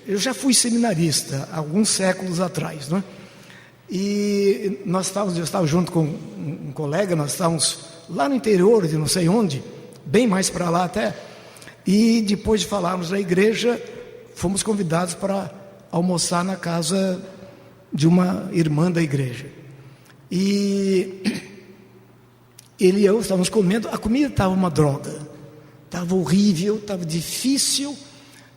Eu já fui seminarista alguns séculos atrás, não é? E eu estava junto com um colega, nós estávamos lá no interior de não sei onde, bem mais para lá até, e depois de falarmos na igreja, fomos convidados para almoçar na casa de uma irmã da igreja. E ele e eu estávamos comendo, a comida estava uma droga, estava horrível, estava difícil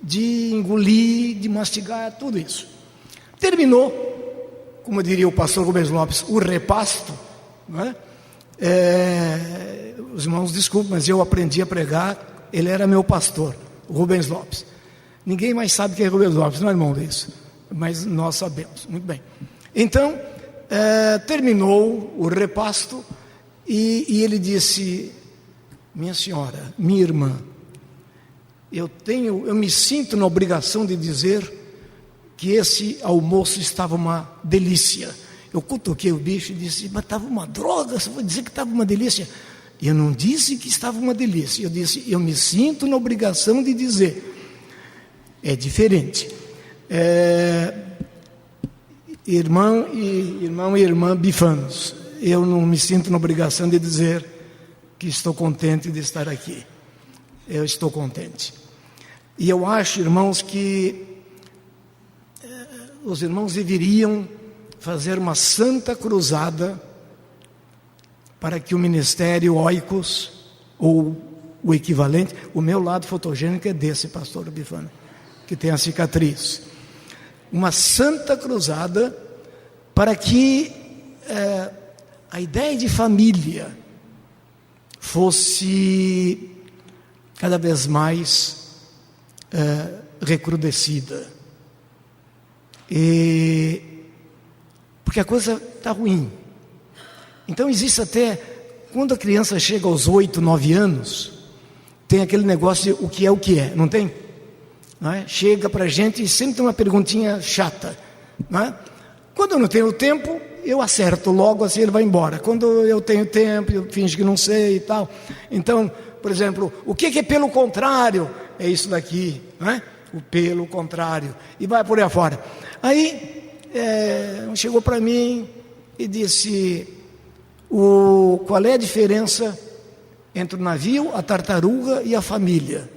de engolir, de mastigar, tudo isso. Terminou, como diria o pastor Rubens Lopes, o repasto, não é? Os irmãos desculpem, mas eu aprendi a pregar, ele era meu pastor, o Rubens Lopes. Ninguém mais sabe quem é Rubens Lopes, não é, irmão disso? Mas nós sabemos, muito bem. Então, terminou o repasto e ele disse: minha senhora, minha irmã, eu me sinto na obrigação de dizer que esse almoço estava uma delícia. Eu cutuquei o bicho e disse: mas estava uma droga, você vai dizer que estava uma delícia? Eu não disse que estava uma delícia, eu disse: eu me sinto na obrigação de dizer. É diferente. Irmão e irmã bifanos, eu não me sinto na obrigação de dizer que estou contente de estar aqui. Eu estou contente. E eu acho, irmãos, que os irmãos deveriam fazer uma santa cruzada para que o ministério Oikos, ou o equivalente, o meu lado fotogênico é desse, pastor Bifano, que tem a cicatriz. Uma santa cruzada para que a ideia de família fosse cada vez mais recrudescida. Porque a coisa está ruim. Então existe até, quando a criança chega aos 8, 9 anos, tem aquele negócio de o que é, não tem? Não é? Chega para a gente e sempre tem uma perguntinha chata, não é? Quando eu não tenho tempo, eu acerto logo, assim ele vai embora. Quando eu tenho tempo, eu finjo que não sei e tal. Então, por exemplo, o que é pelo contrário? É isso daqui, não é? O pelo contrário. E vai por aí afora. Aí, chegou para mim e disse: qual é a diferença entre o navio, a tartaruga e a família?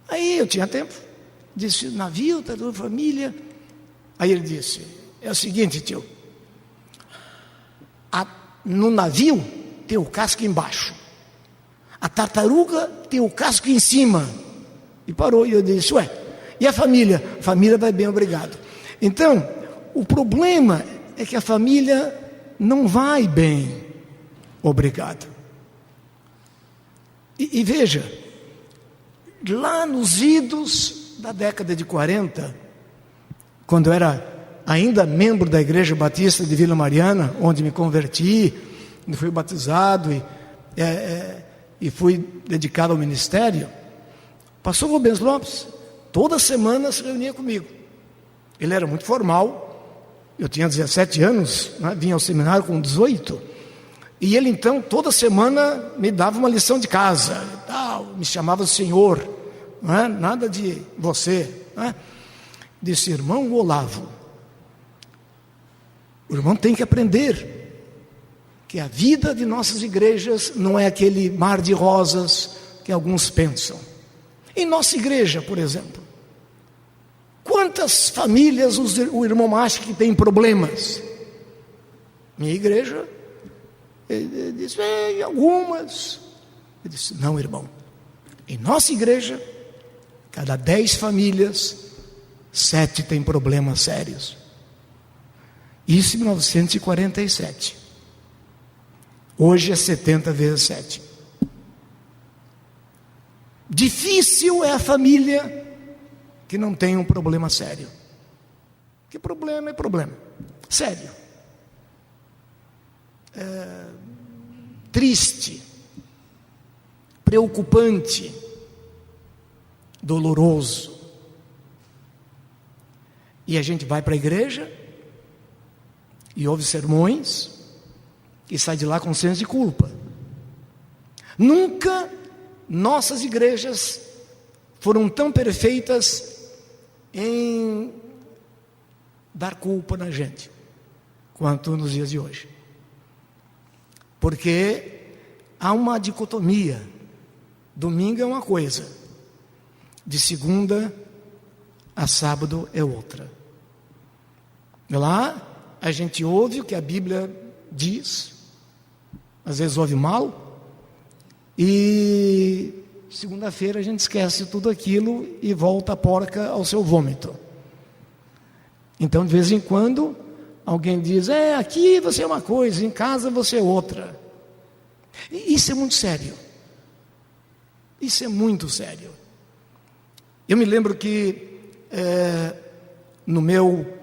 Aí eu tinha tempo, disse: navio, tartaruga, família. Aí ele disse: é o seguinte, tio, no navio tem o casco embaixo, a tartaruga tem o casco em cima. E parou, e eu disse: ué, e a família? Família vai bem, obrigado. Então, o problema é que a família não vai bem, obrigado. E veja, lá nos idos da década de 40, quando eu era ainda membro da Igreja Batista de Vila Mariana, onde me converti, onde fui batizado e fui dedicado ao ministério, pastor Rubens Lopes toda semana se reunia comigo. Ele era muito formal, eu tinha 17 anos, né? Vinha ao seminário com 18, e ele então toda semana me dava uma lição de casa, me chamava de senhor, não é? Nada de você, não é? Disse: irmão Olavo, o irmão tem que aprender que a vida de nossas igrejas não é aquele mar de rosas que alguns pensam. Em nossa igreja, por exemplo, quantas famílias o irmão acha que tem problemas? Minha igreja, ele disse: algumas. Eu disse: não, irmão, em nossa igreja, cada 10 famílias, 7 têm problemas sérios. Isso em 1947. Hoje é 70 vezes 7. Difícil é a família que não tem um problema sério. Que problema é problema sério. Triste, preocupante, doloroso. E a gente vai para a igreja e ouve sermões e sai de lá com senso de culpa. Nunca nossas igrejas foram tão perfeitas em dar culpa na gente, quanto nos dias de hoje. Porque há uma dicotomia. Domingo é uma coisa, de segunda a sábado é outra. Lá a gente ouve o que a Bíblia diz, às vezes ouve mal, e segunda-feira a gente esquece tudo aquilo e volta a porca ao seu vômito. Então, de vez em quando, alguém diz: aqui você é uma coisa, em casa você é outra. E isso é muito sério. Isso é muito sério. Eu me lembro que no meu...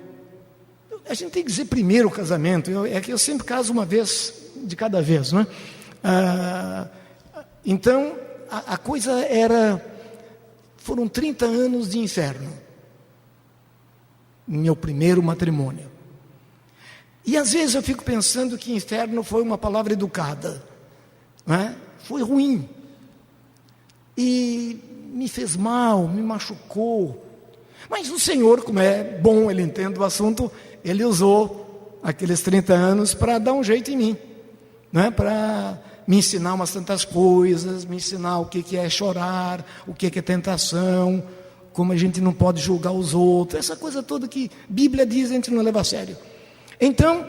A gente tem que dizer primeiro casamento. É que eu sempre caso uma vez de cada vez, não é? Então, a coisa era... Foram 30 anos de inferno. Meu primeiro matrimônio. E às vezes eu fico pensando que inferno foi uma palavra educada, não é? Foi ruim e me fez mal, me machucou, mas o Senhor, como é bom, Ele entende o assunto, Ele usou aqueles 30 anos para dar um jeito em mim, não é? Para me ensinar umas tantas coisas, me ensinar o que é chorar, o que é tentação, como a gente não pode julgar os outros, essa coisa toda que a Bíblia diz, a gente não leva a sério. Então,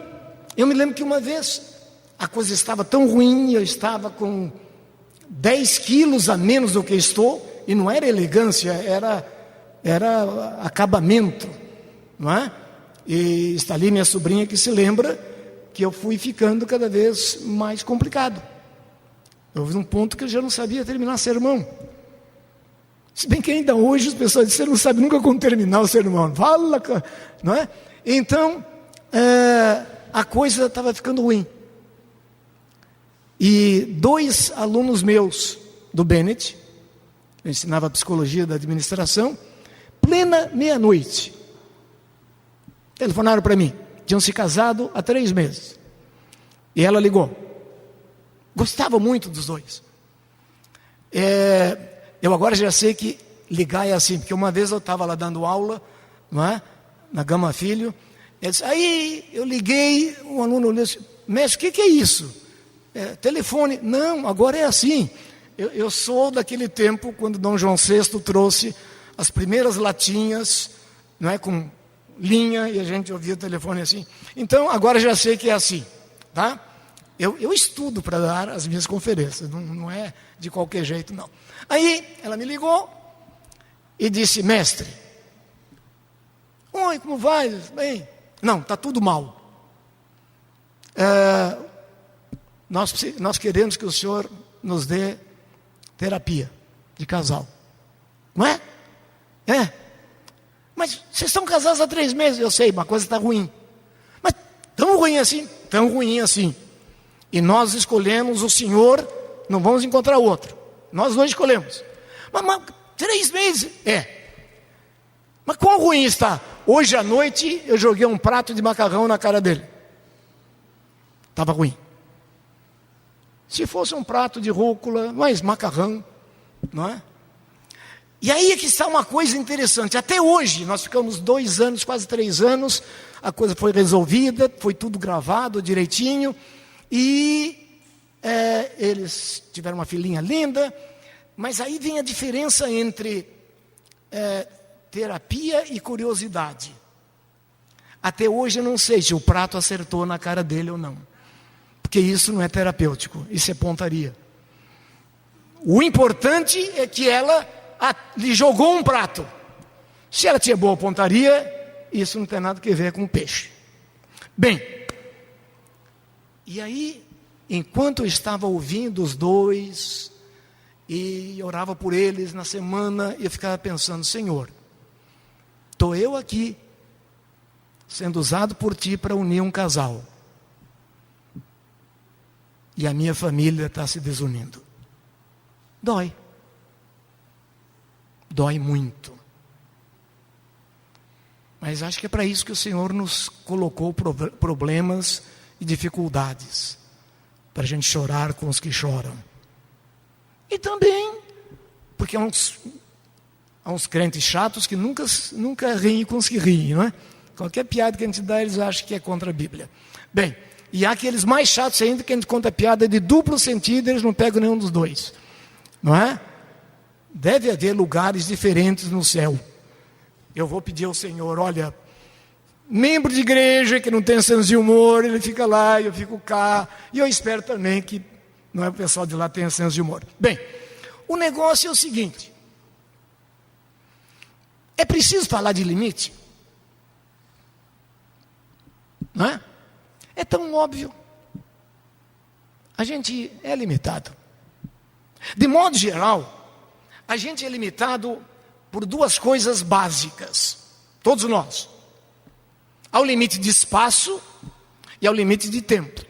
eu me lembro que uma vez a coisa estava tão ruim, eu estava com 10 quilos a menos do que estou, e não era elegância, era acabamento, não é? E está ali minha sobrinha que se lembra que eu fui ficando cada vez mais complicado. Houve um ponto que eu já não sabia terminar sermão. Se bem que ainda hoje as pessoas dizem: você não sabe nunca como terminar o sermão. Fala, não é? Então, a coisa estava ficando ruim. E 2 alunos meus do Bennett, eu ensinava psicologia da administração, plena meia-noite, telefonaram para mim. Tinham se casado há 3 meses. E ela ligou. Gostava muito dos 2. Eu agora já sei que ligar é assim, porque uma vez eu estava lá dando aula, não é? Na Gama Filho. Ele disse, aí eu liguei, um aluno olhou e disse: mestre, o que é isso? Telefone. Não, agora é assim. Eu sou daquele tempo quando Dom João VI trouxe as primeiras latinhas, não é, com linha, e a gente ouvia o telefone assim. Então, agora já sei que é assim, tá? Eu estudo para dar as minhas conferências, não é de qualquer jeito, não. Aí, ela me ligou e disse: mestre, oi, como vai? Bem, não, está tudo mal. Nós queremos que o senhor nos dê terapia de casal. Não é? Mas vocês estão casados há 3 meses. Eu sei, uma coisa está ruim. Mas tão ruim assim? Tão ruim assim. E nós escolhemos o senhor, não vamos encontrar outro. Nós não escolhemos. Mas 3 meses? Mas quão ruim está? Hoje à noite eu joguei um prato de macarrão na cara dele. Estava ruim. Se fosse um prato de rúcula, mas macarrão, não é? E aí é que está uma coisa interessante. Até hoje, nós ficamos 2 anos, quase 3 anos, a coisa foi resolvida, foi tudo gravado direitinho, e eles tiveram uma filhinha linda, mas aí vem a diferença entre terapia e curiosidade. Até hoje eu não sei se o prato acertou na cara dele ou não, porque isso não é terapêutico, isso é pontaria. O importante é que ela lhe jogou um prato. Se ela tinha boa pontaria, isso não tem nada a ver com peixe. Bem, e aí, enquanto eu estava ouvindo os 2 e orava por eles na semana, eu ficava pensando: Senhor, estou eu aqui sendo usado por Ti para unir um casal, e a minha família está se desunindo. Dói muito. Mas acho que é para isso que o Senhor nos colocou problemas e dificuldades, para a gente chorar com os que choram. E também porque Há uns crentes chatos que nunca riem com os que riem, não é? Qualquer piada que a gente dá, eles acham que é contra a Bíblia. Bem, e há aqueles mais chatos ainda que a gente conta piada de duplo sentido, eles não pegam nenhum dos dois. Não é? Deve haver lugares diferentes no céu. Eu vou pedir ao Senhor, olha, membro de igreja que não tem senso de humor, ele fica lá e eu fico cá. E eu espero também que o pessoal de lá tenha senso de humor. Bem, o negócio é o seguinte. É preciso falar de limite? Não é? É tão óbvio. A gente é limitado. De modo geral, a gente é limitado por duas coisas básicas. Todos nós. Ao limite de espaço e ao limite de tempo.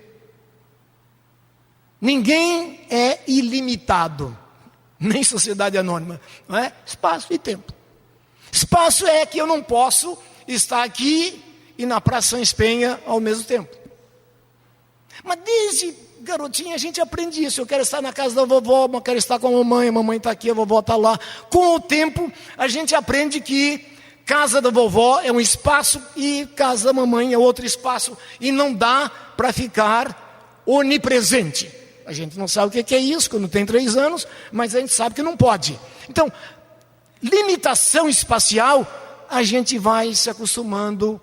Ninguém é ilimitado. Nem sociedade anônima. Não é? Espaço e tempo. Espaço é que eu não posso estar aqui e na Praça São Espenha ao mesmo tempo. Mas desde garotinha a gente aprende isso. Eu quero estar na casa da vovó, eu quero estar com a mamãe está aqui, a vovó está lá. Com o tempo a gente aprende que casa da vovó é um espaço e casa da mamãe é outro espaço. E não dá para ficar onipresente. A gente não sabe o que é isso quando tem 3 anos, mas a gente sabe que não pode. Então, limitação espacial, a gente vai se acostumando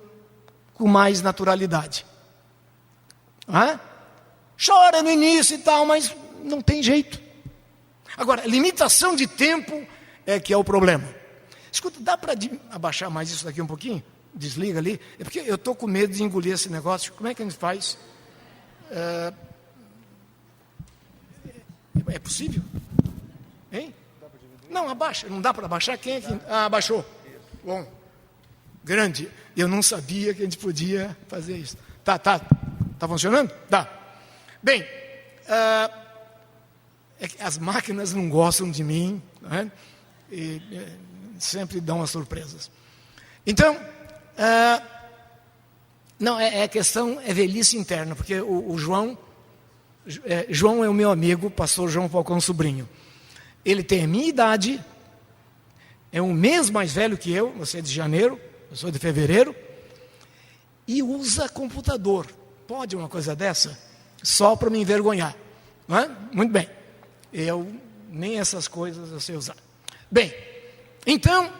com mais naturalidade. Chora no início e tal, mas não tem jeito. Agora, limitação de tempo é que é o problema. Escuta, dá para abaixar mais isso daqui um pouquinho? Desliga ali. É porque eu estou com medo de engolir esse negócio. Como é que a gente faz? É possível? Hein? Não, abaixa. Não dá para abaixar? Quem é que... abaixou. Bom. Grande. Eu não sabia que a gente podia fazer isso. Tá funcionando? Tá. Bem, é que as máquinas não gostam de mim, não é? E sempre dão as surpresas. Então, não, é velhice interna, porque o João é o meu amigo, pastor João Falcão Sobrinho. Ele tem a minha idade, é um mês mais velho que eu, você é de janeiro, eu sou de fevereiro, e usa computador. Pode uma coisa dessa? Só para me envergonhar. Não é? Muito bem. Eu nem essas coisas eu sei usar. Bem, então,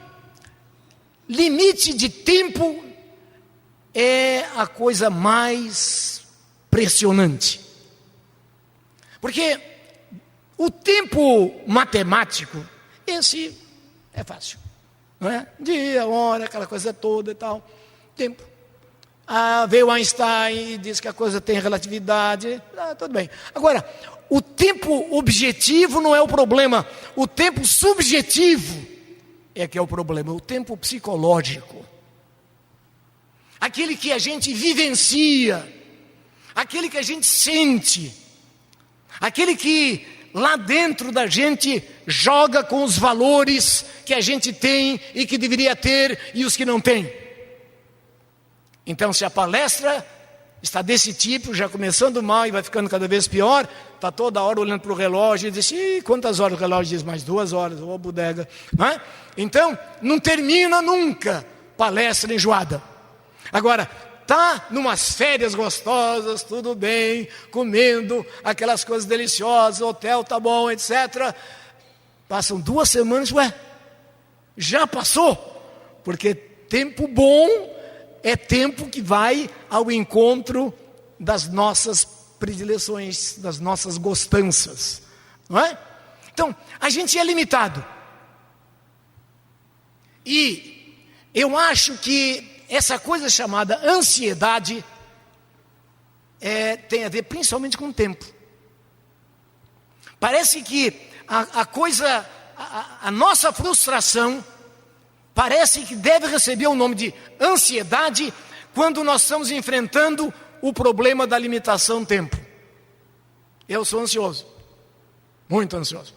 limite de tempo é a coisa mais pressionante. Porque o tempo matemático, esse é fácil. Não é? Dia, hora, aquela coisa toda e tal. Tempo. Veio Einstein e disse que a coisa tem relatividade. Tudo bem. Agora, o tempo objetivo não é o problema. O tempo subjetivo é que é o problema. O tempo psicológico. Aquele que a gente vivencia. Aquele que a gente sente. Aquele que lá dentro da gente joga com os valores que a gente tem e que deveria ter e os que não tem. Então, se a palestra está desse tipo, já começando mal e vai ficando cada vez pior, está toda hora olhando para o relógio e diz, quantas horas o relógio diz? Mais 2 horas, ô bodega. Não é? Então, não termina nunca palestra enjoada. Agora, está numas férias gostosas, tudo bem, comendo aquelas coisas deliciosas, hotel tá bom, etc. Passam 2 semanas, já passou? Porque tempo bom é tempo que vai ao encontro das nossas predileções, das nossas gostanças, não é? Então, a gente é limitado. E eu acho que essa coisa chamada ansiedade tem a ver principalmente com o tempo. Parece que a nossa frustração parece que deve receber o nome de ansiedade quando nós estamos enfrentando o problema da limitação tempo. Eu sou ansioso, muito ansioso.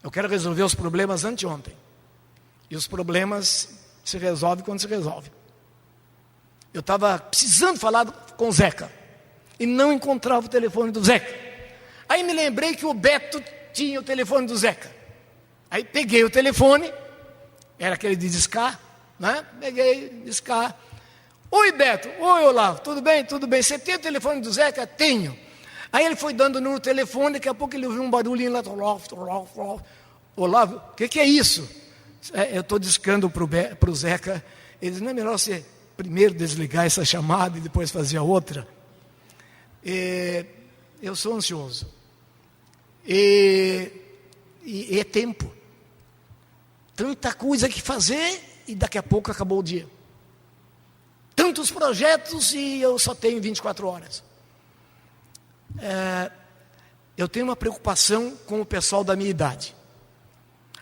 Eu quero resolver os problemas anteontem. E os problemas se resolvem quando se resolve. Eu estava precisando falar com o Zeca e não encontrava o telefone do Zeca. Aí me lembrei que o Beto tinha o telefone do Zeca. Aí peguei o telefone era aquele de discar, né? Peguei, discar. Oi, Beto. Oi, Olavo. Tudo bem? Tudo bem. Você tem o telefone do Zeca? Tenho. Aí ele foi dando no telefone, daqui a pouco ele ouviu um barulhinho lá. Olavo, o que é isso? Eu estou discando para o Zeca. Ele disse, não é melhor você primeiro desligar essa chamada e depois fazer a outra? Eu sou ansioso. E é tempo. Tanta coisa que fazer e daqui a pouco acabou o dia. Tantos projetos e eu só tenho 24 horas. Eu tenho uma preocupação com o pessoal da minha idade.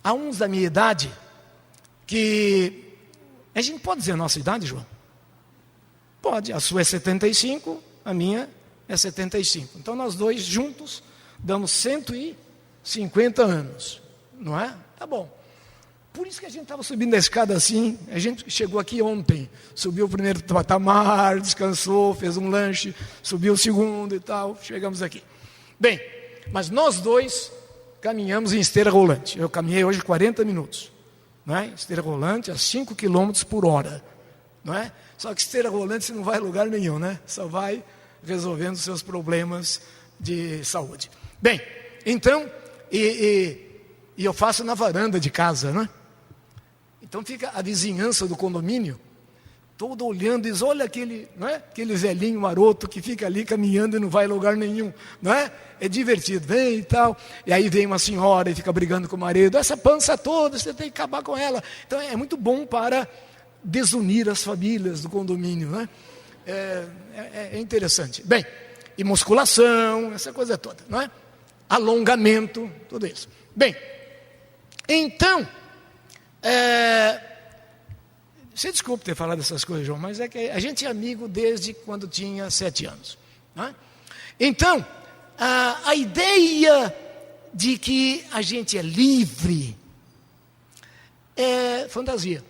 Há uns da minha idade que... A gente pode dizer a nossa idade, João? Pode. A sua é 75, a minha é 75. Então nós dois juntos damos 150 anos. Não é? Tá bom. Por isso que a gente estava subindo a escada assim. A gente chegou aqui ontem, subiu o primeiro patamar, descansou, fez um lanche, subiu o segundo e tal, chegamos aqui. Bem, mas nós dois caminhamos em esteira rolante. Eu caminhei hoje 40 minutos, não é? Esteira rolante a 5 km por hora, não é? Só que esteira rolante você não vai a lugar nenhum, né? Só vai resolvendo os seus problemas de saúde. Bem, então, e eu faço na varanda de casa, né? Então fica a vizinhança do condomínio, toda olhando e diz, olha aquele, não é? Aquele velhinho maroto que fica ali caminhando e não vai a lugar nenhum, não é? É divertido, vem e tal. E aí vem uma senhora e fica brigando com o marido, essa pança toda, você tem que acabar com ela. Então é muito bom para desunir as famílias do condomínio, né? É interessante. Bem, e musculação, essa coisa toda, não é? Alongamento, tudo isso. Bem, então... Você desculpe ter falado essas coisas, João, mas é que a gente é amigo desde quando tinha 7 anos, né? Então, a ideia de que a gente é livre é fantasia,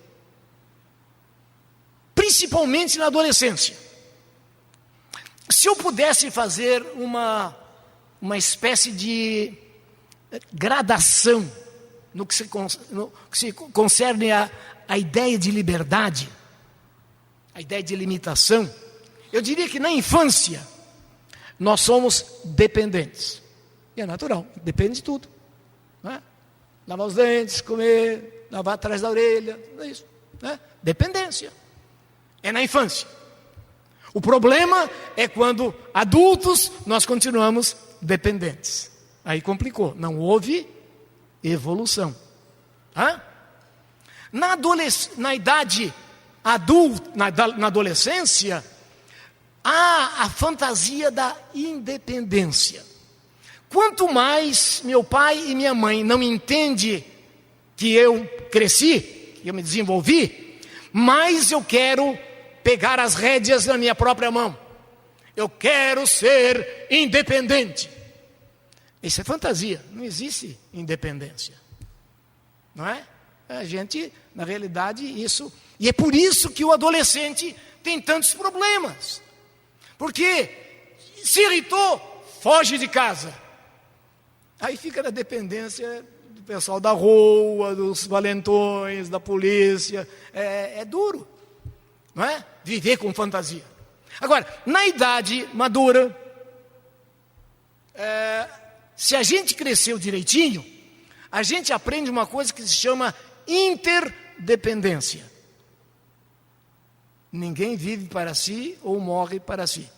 principalmente na adolescência. Se eu pudesse fazer uma espécie de gradação no que se concerne a ideia de liberdade, a ideia de limitação, eu diria que na infância nós somos dependentes. E é natural, depende de tudo, não é? Lavar os dentes, comer, lavar atrás da orelha, tudo isso, né? Dependência. É na infância. O problema é quando adultos nós continuamos dependentes. Aí complicou, não houve evolução. Na idade adulta, na adolescência, há a fantasia da independência. Quanto mais meu pai e minha mãe não entendem que eu cresci, que eu me desenvolvi, mais eu quero pegar as rédeas na minha própria mão. Eu quero ser independente. Isso é fantasia, não existe independência, não é? A gente, na realidade, isso... E é por isso que o adolescente tem tantos problemas. Porque se irritou, foge de casa. Aí fica na dependência do pessoal da rua, dos valentões, da polícia. É duro, não é? Viver com fantasia. Agora, na idade madura... Se a gente cresceu direitinho, a gente aprende uma coisa que se chama interdependência. Ninguém vive para si ou morre para si.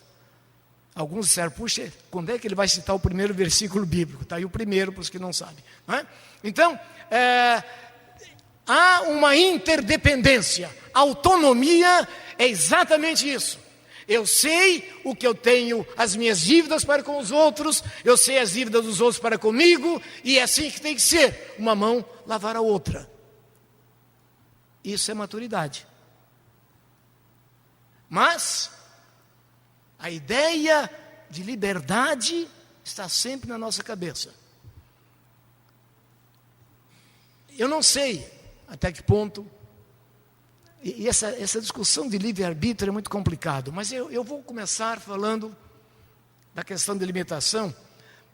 Alguns disseram, puxa, quando é que ele vai citar o primeiro versículo bíblico? Está aí o primeiro, para os que não sabem. Não é? Então, há uma interdependência. Autonomia é exatamente isso. Eu sei o que eu tenho, as minhas dívidas para com os outros, eu sei as dívidas dos outros para comigo, e é assim que tem que ser, uma mão lavar a outra. Isso é maturidade. Mas a ideia de liberdade está sempre na nossa cabeça. Eu não sei até que ponto... E essa discussão de livre-arbítrio é muito complicado, mas eu vou começar falando da questão de limitação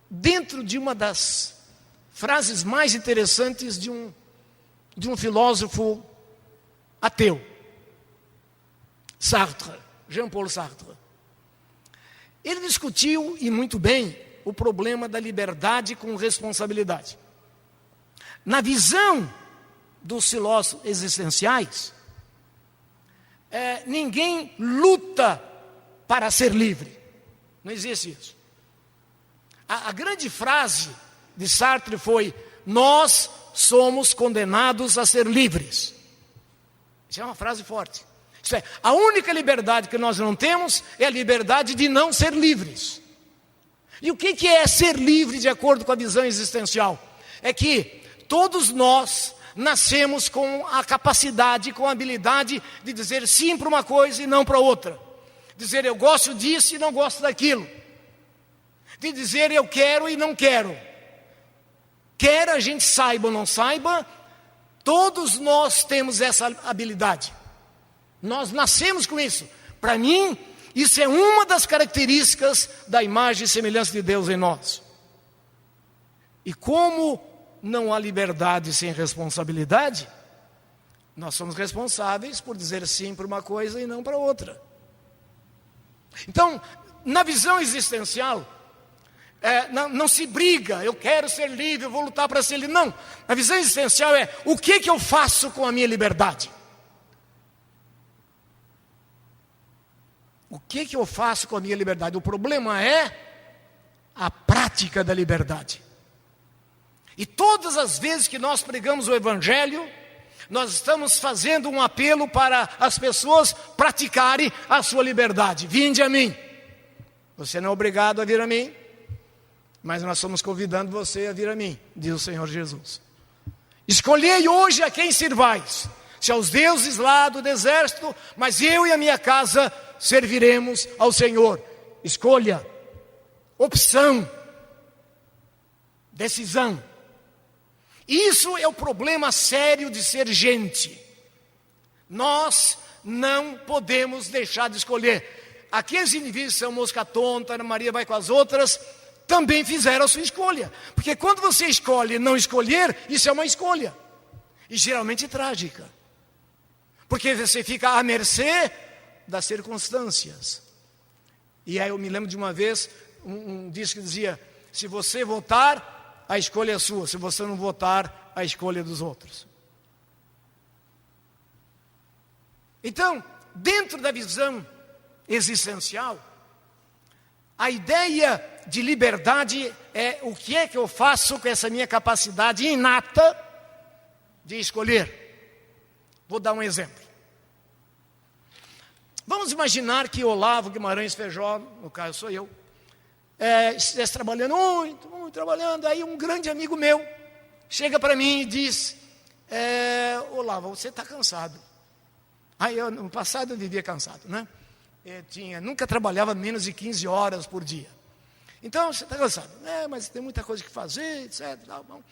dentro de uma das frases mais interessantes de um de um filósofo ateu, Sartre, Jean-Paul Sartre. Ele discutiu, e muito bem, o problema da liberdade com responsabilidade. Na visão dos filósofos existenciais, ninguém luta para ser livre. Não existe isso. A grande frase de Sartre foi: nós somos condenados a ser livres. Isso é uma frase forte. Isso é, a única liberdade que nós não temos é a liberdade de não ser livres. E o que é ser livre de acordo com a visão existencial? É que todos nós nascemos com a capacidade, com a habilidade de dizer sim para uma coisa e não para outra. Dizer eu gosto disso e não gosto daquilo. De dizer eu quero e não quero. Quer a gente saiba ou não saiba, todos nós temos essa habilidade. Nós nascemos com isso. Para mim, isso é uma das características da imagem e semelhança de Deus em nós. E como não há liberdade sem responsabilidade, nós somos responsáveis por dizer sim para uma coisa e não para outra. Então, na visão existencial, não se briga, eu quero ser livre, eu vou lutar para ser livre. Não, a visão existencial é: o que eu faço com a minha liberdade? O que eu faço com a minha liberdade? O problema é a prática da liberdade. E todas as vezes que nós pregamos o Evangelho, nós estamos fazendo um apelo para as pessoas praticarem a sua liberdade. Vinde a mim. Você não é obrigado a vir a mim, mas nós estamos convidando você a vir a mim, diz o Senhor Jesus. Escolhei hoje a quem sirvais, se aos deuses lá do exército, mas eu e a minha casa serviremos ao Senhor. Escolha, opção, decisão. Isso é o problema sério de ser gente. Nós não podemos deixar de escolher. Aqueles indivíduos que são mosca tonta, Ana Maria vai com as outras, também fizeram a sua escolha. Porque quando você escolhe não escolher, isso é uma escolha. E geralmente trágica. Porque você fica à mercê das circunstâncias. E aí eu me lembro de uma vez, um disco que dizia: se você votar, a escolha é sua. Se você não votar, a escolha é dos outros. Então, dentro da visão existencial, a ideia de liberdade é: o que é que eu faço com essa minha capacidade inata de escolher? Vou dar um exemplo. Vamos imaginar que Olavo Guimarães Feijó, no caso sou eu, estivesse trabalhando muito trabalhando. Aí um grande amigo meu chega para mim e diz: Olavo, você está cansado. Aí no passado eu vivia cansado, né? Nunca trabalhava menos de 15 horas por dia. Então, você está cansado. Mas tem muita coisa que fazer, etc. Bom.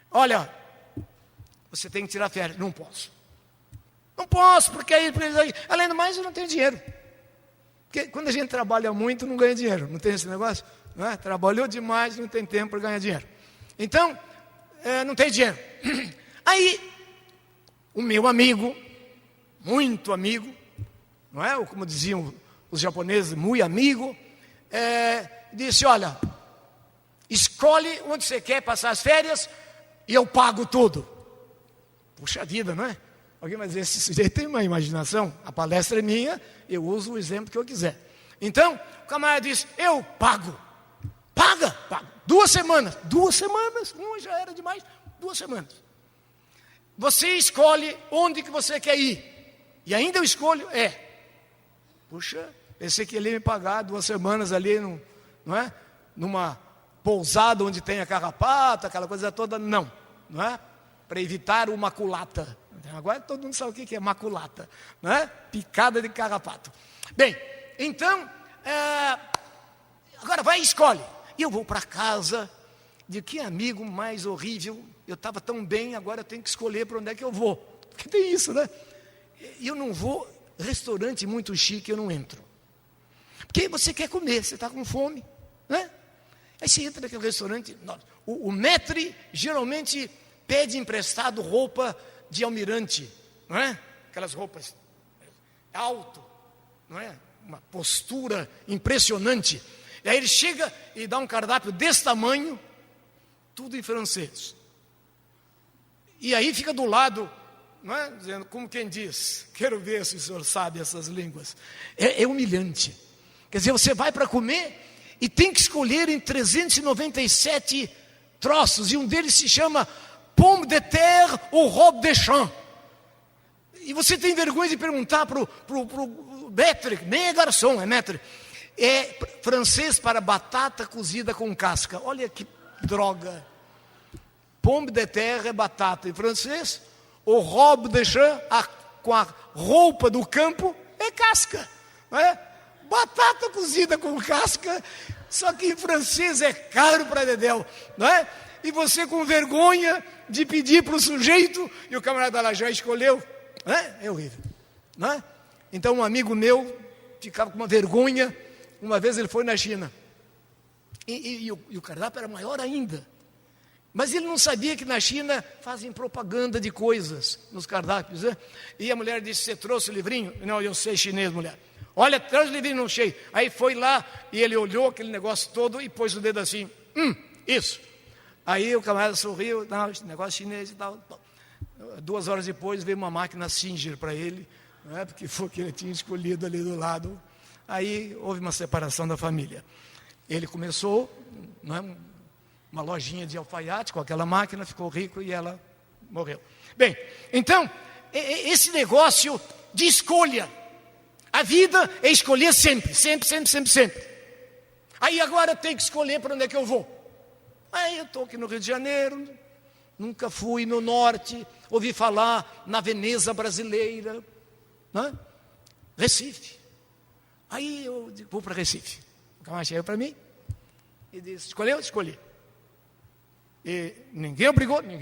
Olha, você tem que tirar férias. Não posso. Não posso, porque aí, além do mais, eu não tenho dinheiro. Porque quando a gente trabalha muito, não ganha dinheiro. Não tem esse negócio? Não é? Trabalhou demais, não tem tempo para ganhar dinheiro. Então, não tem dinheiro. Aí, o meu amigo, muito amigo, não é? Ou como diziam os japoneses, muito amigo, disse: olha, escolhe onde você quer passar as férias e eu pago tudo. Puxa vida, não é? Alguém vai dizer: esse sujeito tem uma imaginação, a palestra é minha, eu uso o exemplo que eu quiser. Então, o camarada disse: eu pago. Paga. 2 semanas. 2 semanas, já era demais. 2 semanas. Você escolhe onde que você quer ir. E ainda eu escolho, puxa, pensei que ele ia me pagar 2 semanas ali, não é? Numa pousada onde tem a carrapato, aquela coisa toda, não é? Para evitar o maculata. Agora todo mundo sabe o que é maculata, não é? Picada de carrapato. Bem, então, agora vai e escolhe. E eu vou para casa, de que amigo mais horrível, eu estava tão bem, agora eu tenho que escolher para onde é que eu vou. Porque tem isso, né? E eu não vou, restaurante muito chique eu não entro. Porque você quer comer, você está com fome, né? Aí você entra naquele restaurante, o maître geralmente pede emprestado roupa de almirante, não é? Aquelas roupas alto, não é? Uma postura impressionante. E aí ele chega e dá um cardápio desse tamanho, tudo em francês. E aí fica do lado, não é? Dizendo, como quem diz, quero ver se o senhor sabe essas línguas. É humilhante. Quer dizer, você vai para comer e tem que escolher em 397 troços, e um deles se chama pomme de terre ou robe de champ. E você tem vergonha de perguntar para o maître, nem é garçom, é maître. É francês para batata cozida com casca. Olha que droga. Pomme de terre é batata em francês, o robe de champ, com a roupa do campo, é casca. Não é? Batata cozida com casca, só que em francês é caro para dedéu, não é? E você com vergonha de pedir para o sujeito, e o camarada lá já escolheu, não é? É horrível, não é? Então um amigo meu ficava com uma vergonha, uma vez ele foi na China, e o cardápio era maior ainda, mas ele não sabia que na China fazem propaganda de coisas nos cardápios, né? E a mulher disse, você trouxe o livrinho? Não, eu sei chinês, mulher. Olha, traz o livrinho no cheio. Aí foi lá e ele olhou aquele negócio todo e pôs o dedo assim. Isso. Aí o camarada sorriu, não, esse negócio chinês e tal. 2 horas depois veio uma máquina Singer para ele, não é? Porque foi o que ele tinha escolhido ali do lado. Aí houve uma separação da família. Ele começou, não é? Uma lojinha de alfaiate com aquela máquina, ficou rico e ela morreu. Bem, então, esse negócio de escolha. A vida é escolher sempre, sempre, sempre, sempre, sempre. Aí agora tem que escolher para onde é que eu vou. Aí eu estou aqui no Rio de Janeiro, nunca fui no norte, ouvi falar na Veneza brasileira, né? Recife. Aí eu digo, vou para Recife. O camarada chegou para mim e disse, escolheu? Escolhi. E ninguém obrigou. Para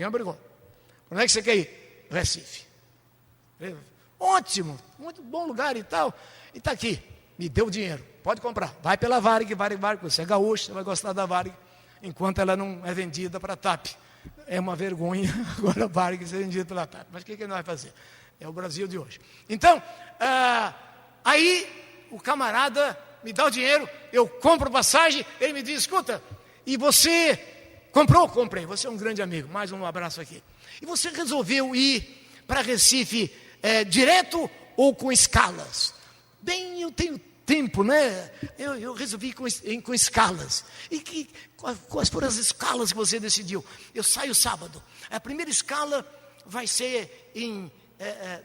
onde é que você quer ir? Recife. Ótimo, muito bom lugar e tal. E está aqui, me deu dinheiro, pode comprar. Vai pela Varig, você é gaúcho, você vai gostar da Varig, enquanto ela não é vendida para a TAP. É uma vergonha agora a Varig ser vendida pela TAP. Mas o que ele vai fazer? É o Brasil de hoje. Então, aí o camarada me dá o dinheiro, eu compro passagem, ele me diz, escuta, e você comprou? Comprei, você é um grande amigo, mais um abraço aqui. E você resolveu ir para Recife direto ou com escalas? Bem, eu tenho tempo, né? Eu resolvi com escalas. E quais foram as escalas que você decidiu? Eu saio sábado. A primeira escala vai ser em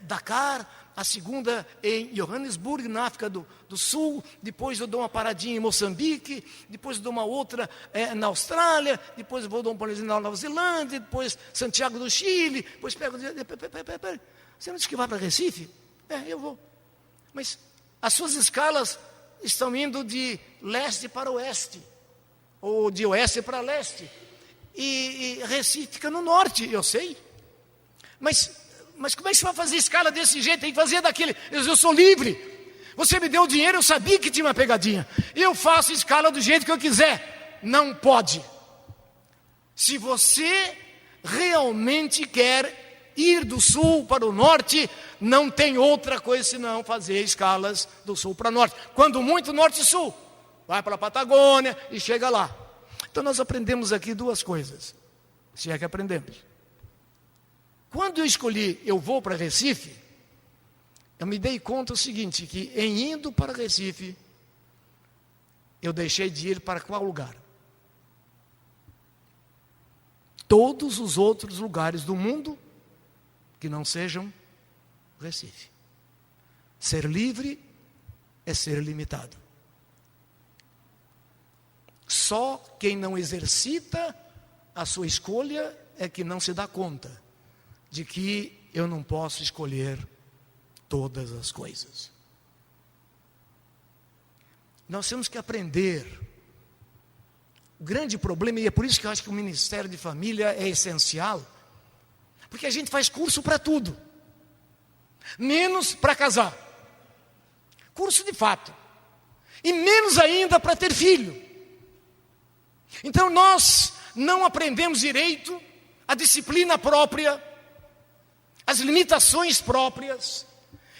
Dakar, a segunda em Johannesburg, na África do Sul, depois eu dou uma paradinha em Moçambique, depois eu dou uma outra na Austrália, depois eu vou dar uma paradinha na Nova Zelândia, depois Santiago do Chile, depois pego... Você não disse que vai para Recife? Eu vou. Mas as suas escalas estão indo de leste para oeste, ou de oeste para leste. E Recife fica no norte, eu sei. Mas como é que você vai fazer escala desse jeito? Tem que fazer daquele. Eu sou livre. Você me deu o dinheiro, eu sabia que tinha uma pegadinha. Eu faço escala do jeito que eu quiser. Não pode. Se você realmente quer ir do sul para o norte, não tem outra coisa senão fazer escalas do sul para o norte. Quando muito, norte e sul. Vai para a Patagônia e chega lá. Então nós aprendemos aqui 2 coisas. Se é que aprendemos. Quando eu escolhi, eu vou para Recife, eu me dei conta o seguinte, que em indo para Recife, eu deixei de ir para qual lugar? Todos os outros lugares do mundo que não sejam Recife. Ser livre é ser limitado. Só quem não exercita a sua escolha é que não se dá conta de que eu não posso escolher todas as coisas. Nós temos que aprender. O grande problema, e é por isso que eu acho que o Ministério de Família é essencial, porque a gente faz curso para tudo, menos para casar. Curso de fato. E menos ainda para ter filho. Então nós não aprendemos direito a disciplina própria, as limitações próprias.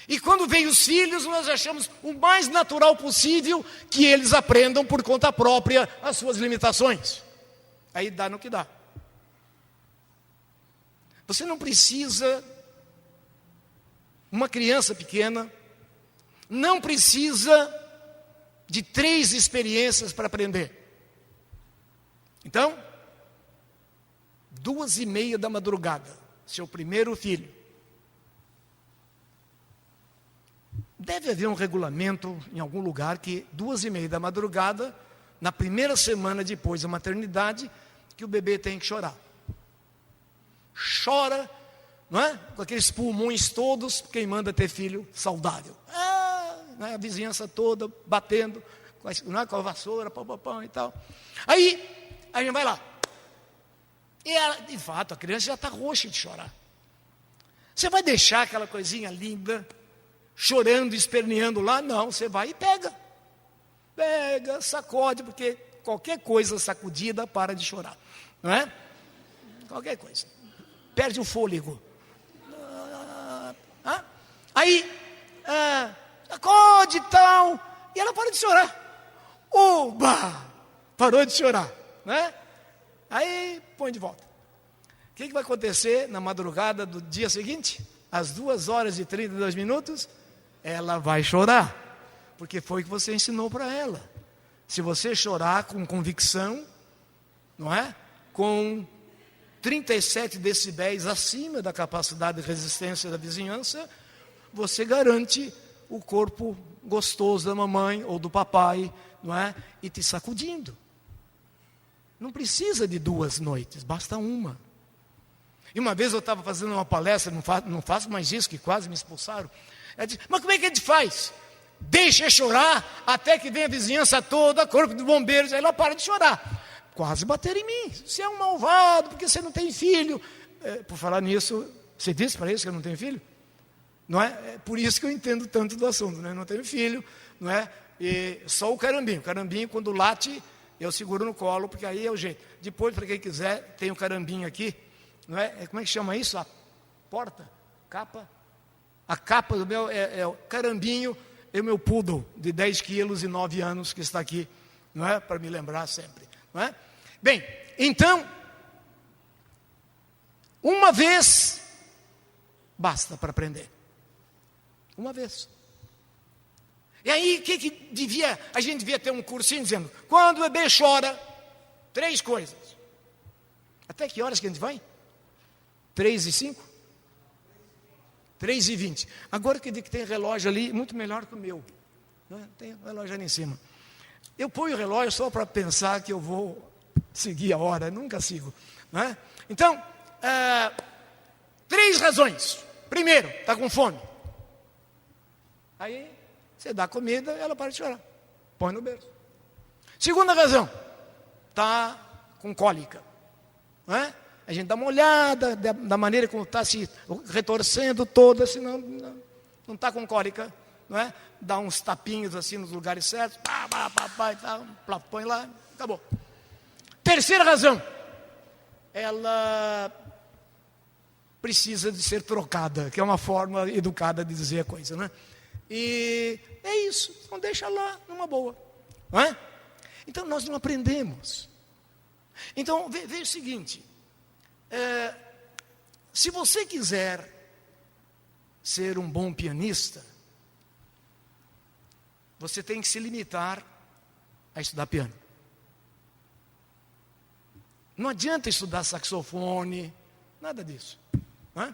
E quando vem os filhos, nós achamos o mais natural possível que eles aprendam por conta própria as suas limitações. Aí dá no que dá. Você não precisa, uma criança pequena, não precisa de 3 experiências para aprender. Então, 2:30 da madrugada, seu primeiro filho. Deve haver um regulamento em algum lugar que 2:30 da madrugada, na primeira semana depois da maternidade, que o bebê tem que chorar. Chora, não é? Com aqueles pulmões todos, quem manda ter filho saudável. A vizinhança toda batendo com a vassoura, pão e tal. Aí a gente vai lá. E ela, de fato, a criança já está roxa de chorar. Você vai deixar aquela coisinha linda, chorando, esperneando lá? Não, você vai e pega. Pega, sacode, porque qualquer coisa sacudida para de chorar. Não é? Qualquer coisa. Perde o fôlego. Aí, sacode e tal, e ela para de chorar. Oba! Parou de chorar, né? Aí, põe de volta. O que vai acontecer na madrugada do dia seguinte? Às 2h32, ela vai chorar, porque foi o que você ensinou para ela. Se você chorar com convicção, não é? Com 37 decibéis acima da capacidade de resistência da vizinhança, você garante o corpo gostoso da mamãe ou do papai, não é? E te sacudindo. Não precisa de 2 noites, basta uma. E uma vez eu estava fazendo uma palestra, não faço mais isso, que quase me expulsaram. Ela disse, mas como é que a gente faz? Deixa chorar até que venha a vizinhança toda, corpo de bombeiros, aí ela para de chorar. Quase bateram em mim. Você é um malvado, porque você não tem filho. Por falar nisso, você disse para isso que eu não tenho filho? Não é? É por isso que eu entendo tanto do assunto, né? Não tenho filho, não é? E só o carambinho. O carambinho, quando late, eu seguro no colo, porque aí é o jeito. Depois, para quem quiser, tem o carambinho aqui, não é? Como é que chama isso? A porta? Capa? A capa do meu é o carambinho, é o meu poodle de 10 quilos e 9 anos que está aqui, não é? Para me lembrar sempre, não é? Bem, então, uma vez basta para aprender. Uma vez. E aí, a gente devia ter um cursinho dizendo, quando o bebê chora, 3 coisas. Até que horas que a gente vai? 3h05? 3h20. Agora que tem relógio ali, muito melhor que o meu. Né? Tem o relógio ali em cima. Eu ponho o relógio só para pensar que eu vou seguir a hora, nunca sigo. Né? Então, 3 razões. Primeiro, está com fome. Aí, você dá comida, ela para de chorar. Põe no berço. Segunda razão, está com cólica. Não é? A gente dá uma olhada da maneira como está se retorcendo toda, senão não está com cólica. Não é? Dá uns tapinhos assim nos lugares certos, põe lá, acabou. Terceira razão, ela precisa de ser trocada, que é uma forma educada de dizer a coisa, né? E é isso, então deixa lá numa boa, não é? Então nós não aprendemos. Então veja o seguinte, se você quiser ser um bom pianista, você tem que se limitar a estudar piano. Não adianta estudar saxofone, nada disso, não é?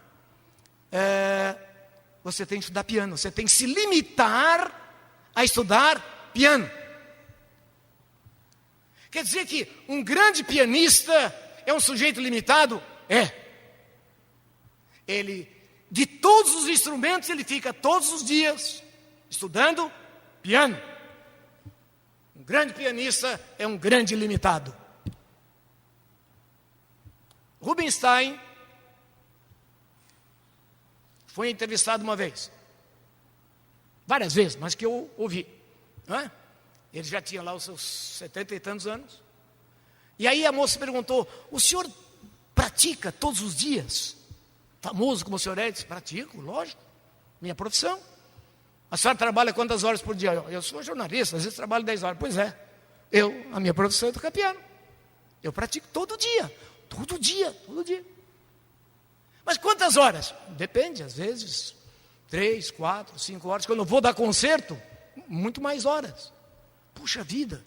Você tem que estudar piano, você tem que se limitar a estudar piano. Quer dizer que um grande pianista é um sujeito limitado? É. Ele, de todos os instrumentos, ele fica todos os dias estudando piano. Um grande pianista é um grande limitado. Rubinstein foi entrevistado uma vez, várias vezes, mas que eu ouvi, não é? Ele já tinha lá os seus 70 e tantos anos. E aí a moça perguntou, o senhor pratica todos os dias? famoso como o senhor é? Disse, pratico, lógico, minha profissão. A senhora trabalha quantas horas por dia? Eu sou jornalista, às vezes trabalho 10 horas. Pois é, a minha profissão é tocar piano. Eu pratico todo dia. Mas quantas horas? Depende, às vezes 3, 4, 5 horas. Quando eu vou dar concerto, muito mais horas. Puxa vida.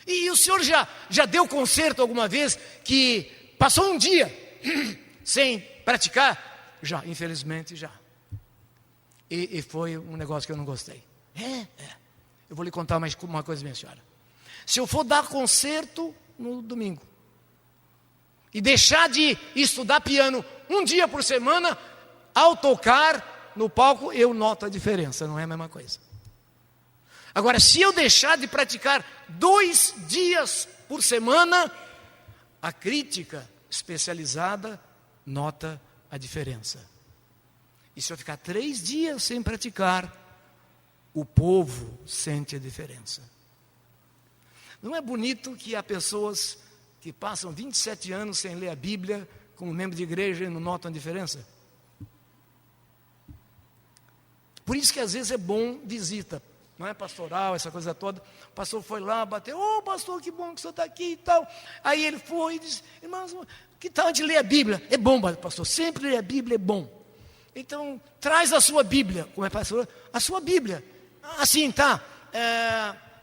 E o senhor já deu concerto alguma vez que passou um dia sem praticar? Já, infelizmente já. E foi um negócio que eu não gostei. Eu vou lhe contar mais uma coisa, minha senhora. Se eu for dar concerto no domingo e deixar de estudar piano um dia por semana, ao tocar no palco, eu noto a diferença, não é a mesma coisa. Agora, se eu deixar de praticar 2 dias por semana, a crítica especializada nota a diferença. E se eu ficar 3 dias sem praticar, o povo sente a diferença. Não é bonito que há pessoas que passam 27 anos sem ler a Bíblia, como membro de igreja, e não notam a diferença? Por isso que às vezes é bom visita, não é pastoral, essa coisa toda. O pastor foi lá, bateu, pastor, que bom que o senhor está aqui e tal. Aí ele foi e disse, irmãos, que tal de ler a Bíblia? É bom, pastor, sempre ler a Bíblia é bom. Então, traz a sua Bíblia. Como é, pastor? A sua Bíblia. Assim, tá.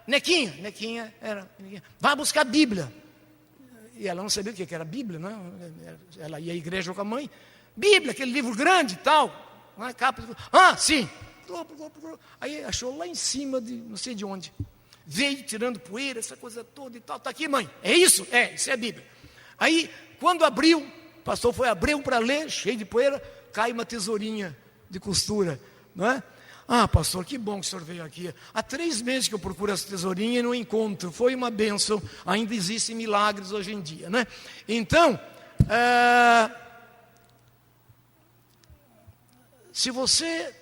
Nequinha, vai buscar a Bíblia. E ela não sabia o que era Bíblia, não é? Ela ia à igreja com a mãe. Bíblia, aquele livro grande e tal. Não é? Capa. Sim. Aí achou lá em cima de não sei de onde. Veio tirando poeira, essa coisa toda e tal. Está aqui, mãe. É isso? Isso é a Bíblia. Aí, quando abriu, o pastor abriu para ler, cheio de poeira, cai uma tesourinha de costura, não é? Pastor, que bom que o senhor veio aqui. Há 3 meses que eu procuro essa tesourinha e não encontro. Foi uma bênção. Ainda existem milagres hoje em dia, né? Então, se você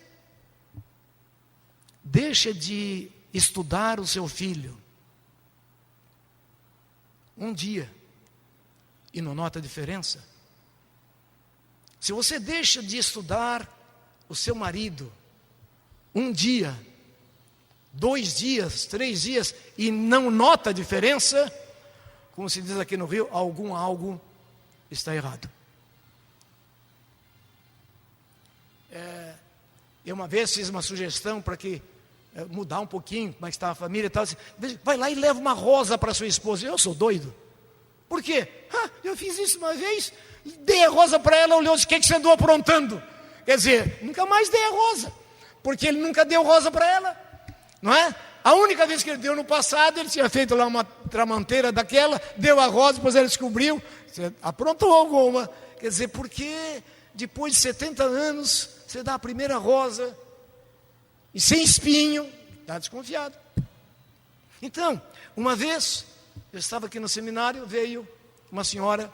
deixa de estudar o seu filho um dia e não nota a diferença, se você deixa de estudar o seu marido um dia, 2 dias, 3 dias e não nota a diferença, como se diz aqui no Rio, algo está errado. Eu uma vez fiz uma sugestão para que mudar um pouquinho como é que estava a família e tal. Assim, vai lá e leva uma rosa para sua esposa. Eu sou doido. Por quê? Eu fiz isso uma vez, dei a rosa para ela, olhou e disse, o que você andou aprontando? Quer dizer, nunca mais dei a rosa, porque ele nunca deu rosa para ela, não é? A única vez que ele deu no passado, ele tinha feito lá uma tramanteira daquela, deu a rosa, depois ele descobriu, aprontou alguma. Quer dizer, porque depois de 70 anos, você dá a primeira rosa, e sem espinho, está desconfiado. Então, uma vez, eu estava aqui no seminário, veio uma senhora,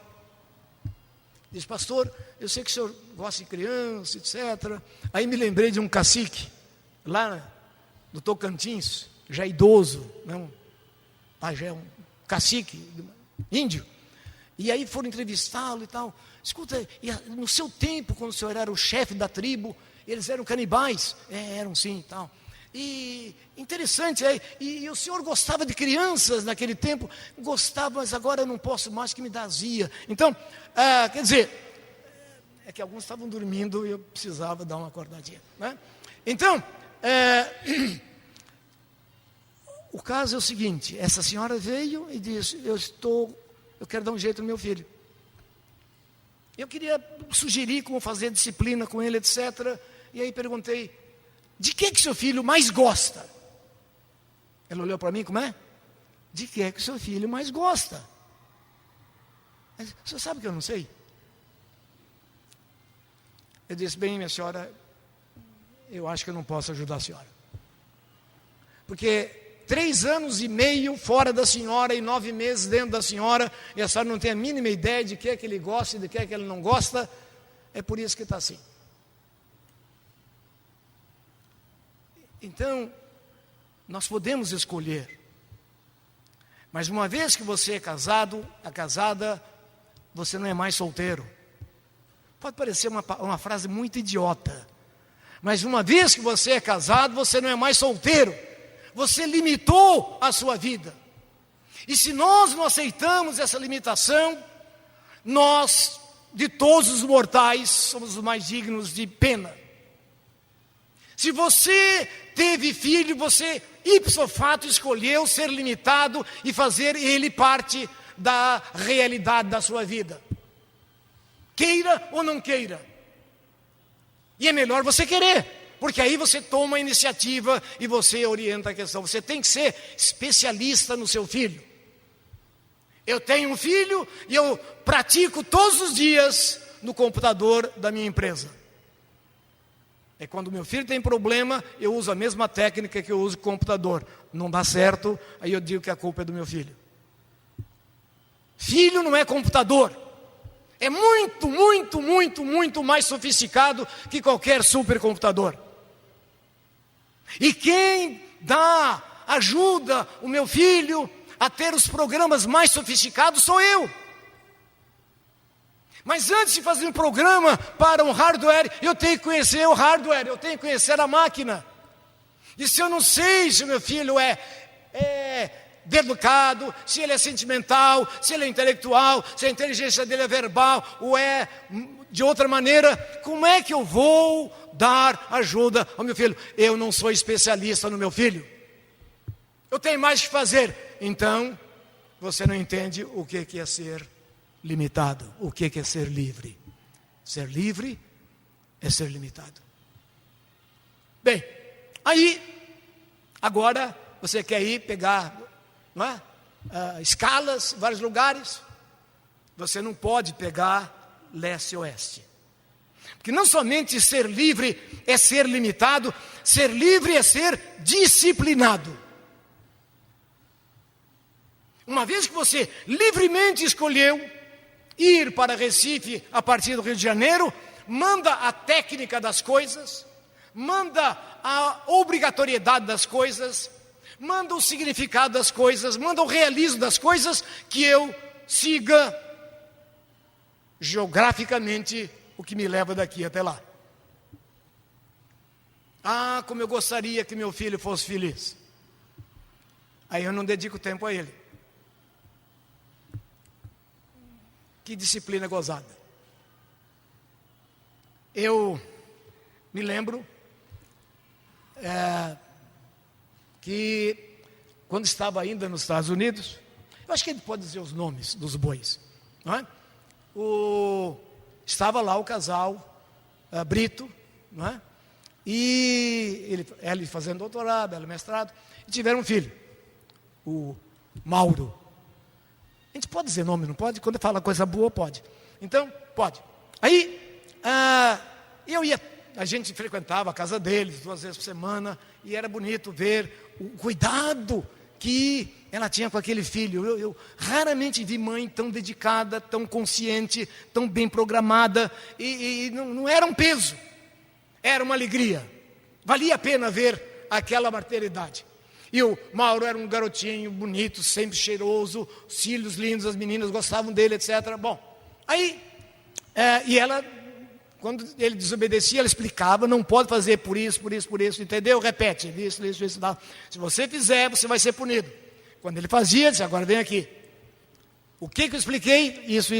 disse, pastor, eu sei que o senhor gosta de criança, etc. Aí me lembrei de um cacique, lá do Tocantins, já idoso, já é um cacique índio. E aí foram entrevistá-lo e tal. Escuta, no seu tempo, quando o senhor era o chefe da tribo, eles eram canibais? Eram sim e tal. E interessante, e o senhor gostava de crianças naquele tempo? Gostava, mas agora eu não posso mais, que me dá azia. Então, quer dizer, é que alguns estavam dormindo e eu precisava dar uma acordadinha, né? Então, o caso é o seguinte, essa senhora veio e disse, eu quero dar um jeito no meu filho. Eu queria sugerir como fazer disciplina com ele, etc. E aí perguntei, de que seu filho mais gosta? Ela olhou para mim, como é? De que seu filho mais gosta? Você sabe que eu não sei? Eu disse, bem, minha senhora, eu acho que eu não posso ajudar a senhora. Porque 3 anos e meio fora da senhora e 9 meses dentro da senhora, e a senhora não tem a mínima ideia de que é que ele gosta e de que é que ele não gosta, é por isso que está assim. Então, nós podemos escolher, mas uma vez que você é casado, casada, você não é mais solteiro. Pode parecer uma frase muito idiota, mas uma vez que você é casado, você não é mais solteiro. Você limitou a sua vida. E se nós não aceitamos essa limitação, nós, de todos os mortais, somos os mais dignos de pena. Se você teve filho, você ipso fato escolheu ser limitado e fazer ele parte da realidade da sua vida. Queira ou não queira. E é melhor você querer, porque aí você toma a iniciativa e você orienta a questão. Você tem que ser especialista no seu filho. Eu tenho um filho e eu pratico todos os dias no computador da minha empresa. É quando meu filho tem problema, eu uso a mesma técnica que eu uso com o computador. Não dá certo, aí eu digo que a culpa é do meu filho. Filho não é computador. É muito, muito, muito, muito mais sofisticado que qualquer supercomputador. E quem ajuda o meu filho a ter os programas mais sofisticados sou eu. Mas antes de fazer um programa para um hardware, eu tenho que conhecer o hardware, eu tenho que conhecer a máquina. E se eu não sei se o meu filho é educado, se ele é sentimental, se ele é intelectual, se a inteligência dele é verbal ou é de outra maneira, como é que eu vou dar ajuda ao meu filho? Eu não sou especialista no meu filho. Eu tenho mais que fazer. Então, você não entende o que é ser limitado, o que é ser livre. Ser livre é ser limitado. Bem, aí, agora você quer ir pegar, não é? Escalas em vários lugares. Você não pode pegar leste e oeste. Porque não somente ser livre é ser limitado, ser livre é ser disciplinado. Uma vez que você livremente escolheu ir para Recife a partir do Rio de Janeiro, manda a técnica das coisas, manda a obrigatoriedade das coisas, manda o significado das coisas, manda o realismo das coisas, que eu siga geograficamente o que me leva daqui até lá. Ah, como eu gostaria que meu filho fosse feliz. Aí eu não dedico tempo a ele. Que disciplina gozada. Eu me lembro que quando estava ainda nos Estados Unidos, eu acho que ele pode dizer os nomes dos bois, não é? Estava lá o casal Brito, não é? E ele fazendo doutorado, ela mestrado, e tiveram um filho, o Mauro. A gente pode dizer nome, não pode? Quando fala coisa boa, pode. Então, pode. Aí, a gente frequentava a casa deles 2 vezes por semana, e era bonito ver o cuidado que ela tinha com aquele filho. Eu raramente vi mãe tão dedicada, tão consciente, tão bem programada, e não era um peso, era uma alegria. Valia a pena ver aquela maternidade. E o Mauro era um garotinho bonito, sempre cheiroso, cílios lindos, as meninas gostavam dele, etc. Bom, aí, e ela, quando ele desobedecia, ela explicava, não pode fazer por isso, entendeu? Repete, isso, tal. Se você fizer, você vai ser punido. Quando ele fazia, disse, agora vem aqui. O que eu expliquei? Isso.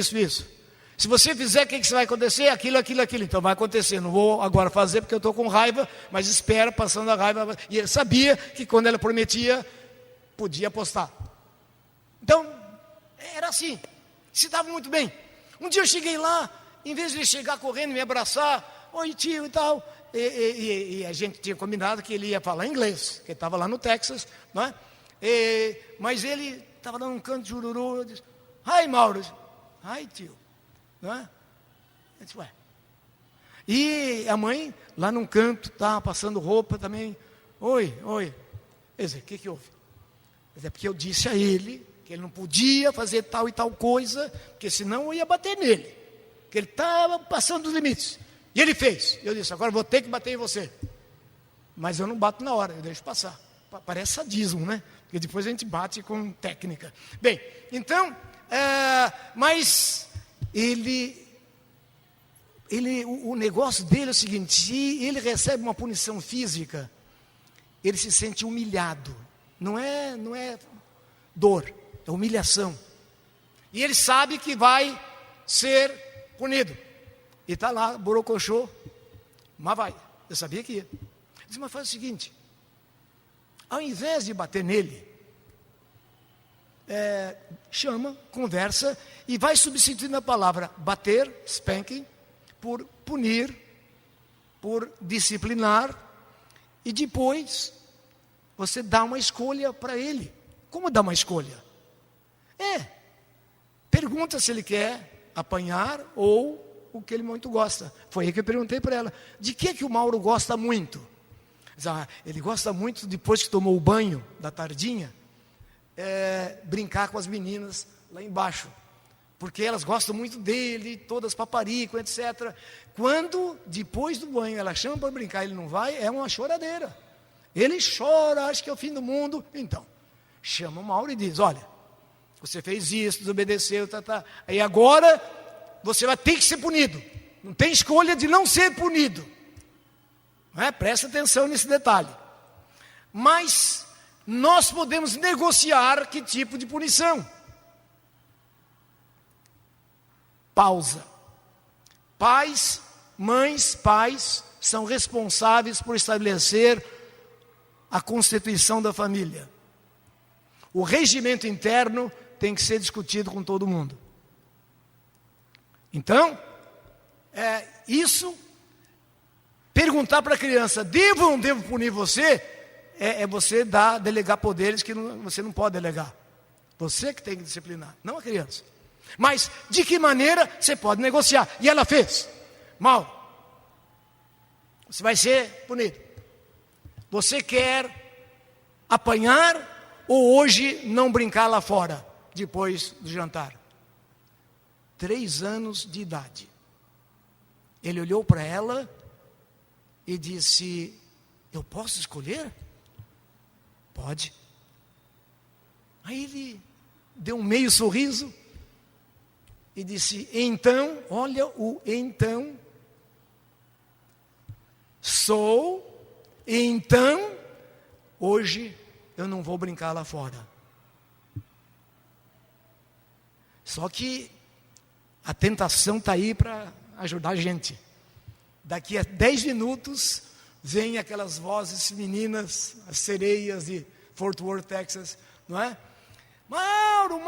Se você fizer, o que vai acontecer? Aquilo. Então vai acontecer. Não vou agora fazer porque eu estou com raiva, mas espera, passando a raiva. E ele sabia que quando ela prometia, podia apostar. Então, era assim. Se dava muito bem. Um dia eu cheguei lá, em vez de ele chegar correndo e me abraçar, oi tio e tal, e a gente tinha combinado que ele ia falar inglês, que ele estava lá no Texas, não é? Mas ele estava lá num canto de Jururu, eu disse, hi Mauro, hi tio. Não é? Eu disse, ué. E a mãe, lá num canto, tá passando roupa também. Oi. Quer dizer, o que houve? É porque eu disse a ele que ele não podia fazer tal e tal coisa, porque senão eu ia bater nele. Que ele estava passando os limites. E ele fez. Eu disse, agora vou ter que bater em você. Mas eu não bato na hora, eu deixo passar. Parece sadismo, né? Porque depois a gente bate com técnica. Bem, então, mas... Ele o negócio dele é o seguinte: se ele recebe uma punição física, ele se sente humilhado. Não é dor, é humilhação. E ele sabe que vai ser punido. E está lá, borocochô, mas vai. Eu sabia que ia. Ele disse, mas faz o seguinte: ao invés de bater nele, chama, conversa, e vai substituindo a palavra bater, spanking, por punir, por disciplinar, e depois você dá uma escolha para ele. Como dá uma escolha? Pergunta se ele quer apanhar ou o que ele muito gosta. Foi aí que eu perguntei para ela, de que o Mauro gosta muito? Ele gosta muito, depois que tomou o banho da tardinha, brincar com as meninas lá embaixo, porque elas gostam muito dele, todas paparicam, etc. Quando, depois do banho, ela chama para brincar, ele não vai, é uma choradeira. Ele chora, acha que é o fim do mundo. Então, chama o Mauro e diz, olha, você fez isso, desobedeceu, aí agora você vai ter que ser punido. Não tem escolha de não ser punido. Presta atenção nesse detalhe. Mas nós podemos negociar que tipo de punição. Pausa. Mães, pais são responsáveis por estabelecer a constituição da família. O regimento interno tem que ser discutido com todo mundo. Então, isso, perguntar para a criança, devo ou não devo punir você, você delegar poderes que você não pode delegar. Você que tem que disciplinar, não a criança. Mas, de que maneira você pode negociar? E ela fez. Mauro, você vai ser punido. Você quer apanhar ou hoje não brincar lá fora, depois do jantar? 3 anos de idade. Ele olhou para ela e disse, eu posso escolher? Pode. Aí ele deu um meio sorriso e disse, então, olha o então, então, hoje eu não vou brincar lá fora. Só que a tentação está aí para ajudar a gente. Daqui a 10 minutos, vem aquelas vozes meninas, as sereias de Fort Worth, Texas, não é? Mauro,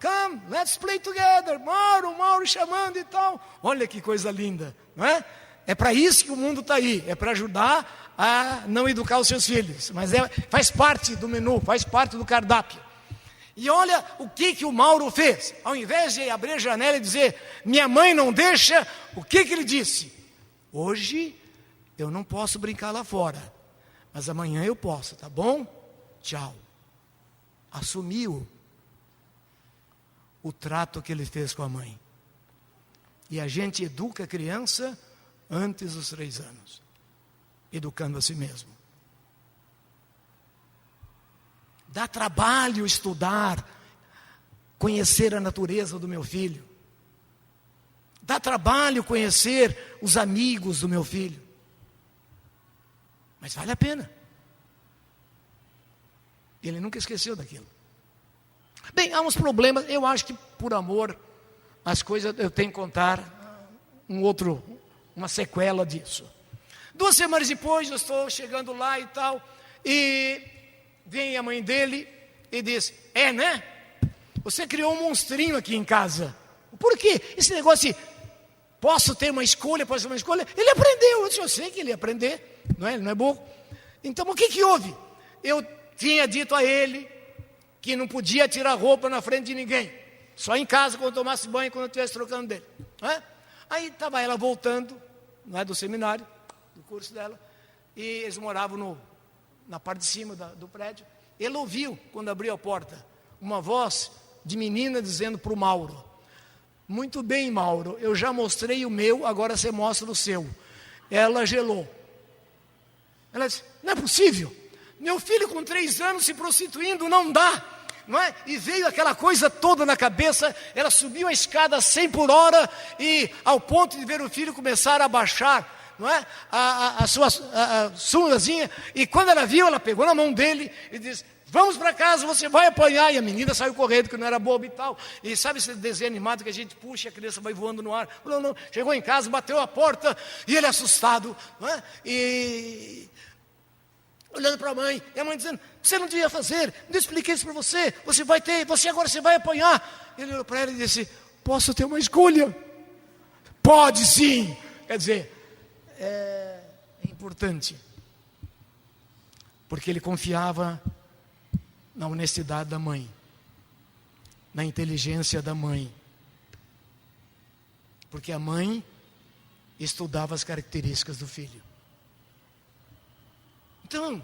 come, let's play together. Mauro chamando e tal. Olha que coisa linda, não é? É para isso que o mundo está aí, é para ajudar a não educar os seus filhos. Mas faz parte do menu, faz parte do cardápio. E olha o que o Mauro fez. Ao invés de abrir a janela e dizer, minha mãe não deixa, o que ele disse? Hoje eu não posso brincar lá fora, mas amanhã eu posso, tá bom? Tchau. Assumiu o trato que ele fez com a mãe. E a gente educa a criança antes dos 3 anos, educando a si mesmo. Dá trabalho estudar, conhecer a natureza do meu filho. Dá trabalho conhecer os amigos do meu filho. Mas vale a pena. Ele nunca esqueceu daquilo. Bem, há uns problemas, eu acho que por amor, as coisas eu tenho que contar uma sequela disso. 2 semanas depois, eu estou chegando lá e tal, e vem a mãe dele e diz, né? Você criou um monstrinho aqui em casa. Por quê? Esse negócio de, posso ter uma escolha, ele aprendeu, eu sei que ele ia aprender, não é? Ele não é burro. Então, o que houve? Eu tinha dito a ele que não podia tirar roupa na frente de ninguém, só em casa quando tomasse banho, quando eu estivesse trocando dele, não é? Aí estava ela voltando, não é, do seminário, do curso dela, e eles moravam na parte de cima do prédio. Ele ouviu, quando abriu a porta, uma voz de menina dizendo para o Mauro, muito bem, Mauro, eu já mostrei o meu, agora você mostra o seu. Ela gelou. Ela disse, não é possível, meu filho com 3 anos se prostituindo, não dá. não é? E veio aquela coisa toda na cabeça, ela subiu a escada 100 por hora, e ao ponto de ver o filho começar a baixar, não é? A sua sungazinha, e quando ela viu, ela pegou na mão dele e disse: vamos para casa, você vai apanhar. E a menina saiu correndo, que não era boba e tal. E sabe esse desenho animado que a gente puxa e a criança vai voando no ar? Não. Chegou em casa, bateu a porta, e ele assustado, não é? E olhando para a mãe, e a mãe dizendo: você não devia fazer, não expliquei isso para você, você agora vai apanhar. Ele olhou para ela e disse: posso ter uma escolha? Pode sim. Quer dizer, é importante, porque ele confiava na honestidade da mãe, na inteligência da mãe, porque a mãe estudava as características do filho. Então,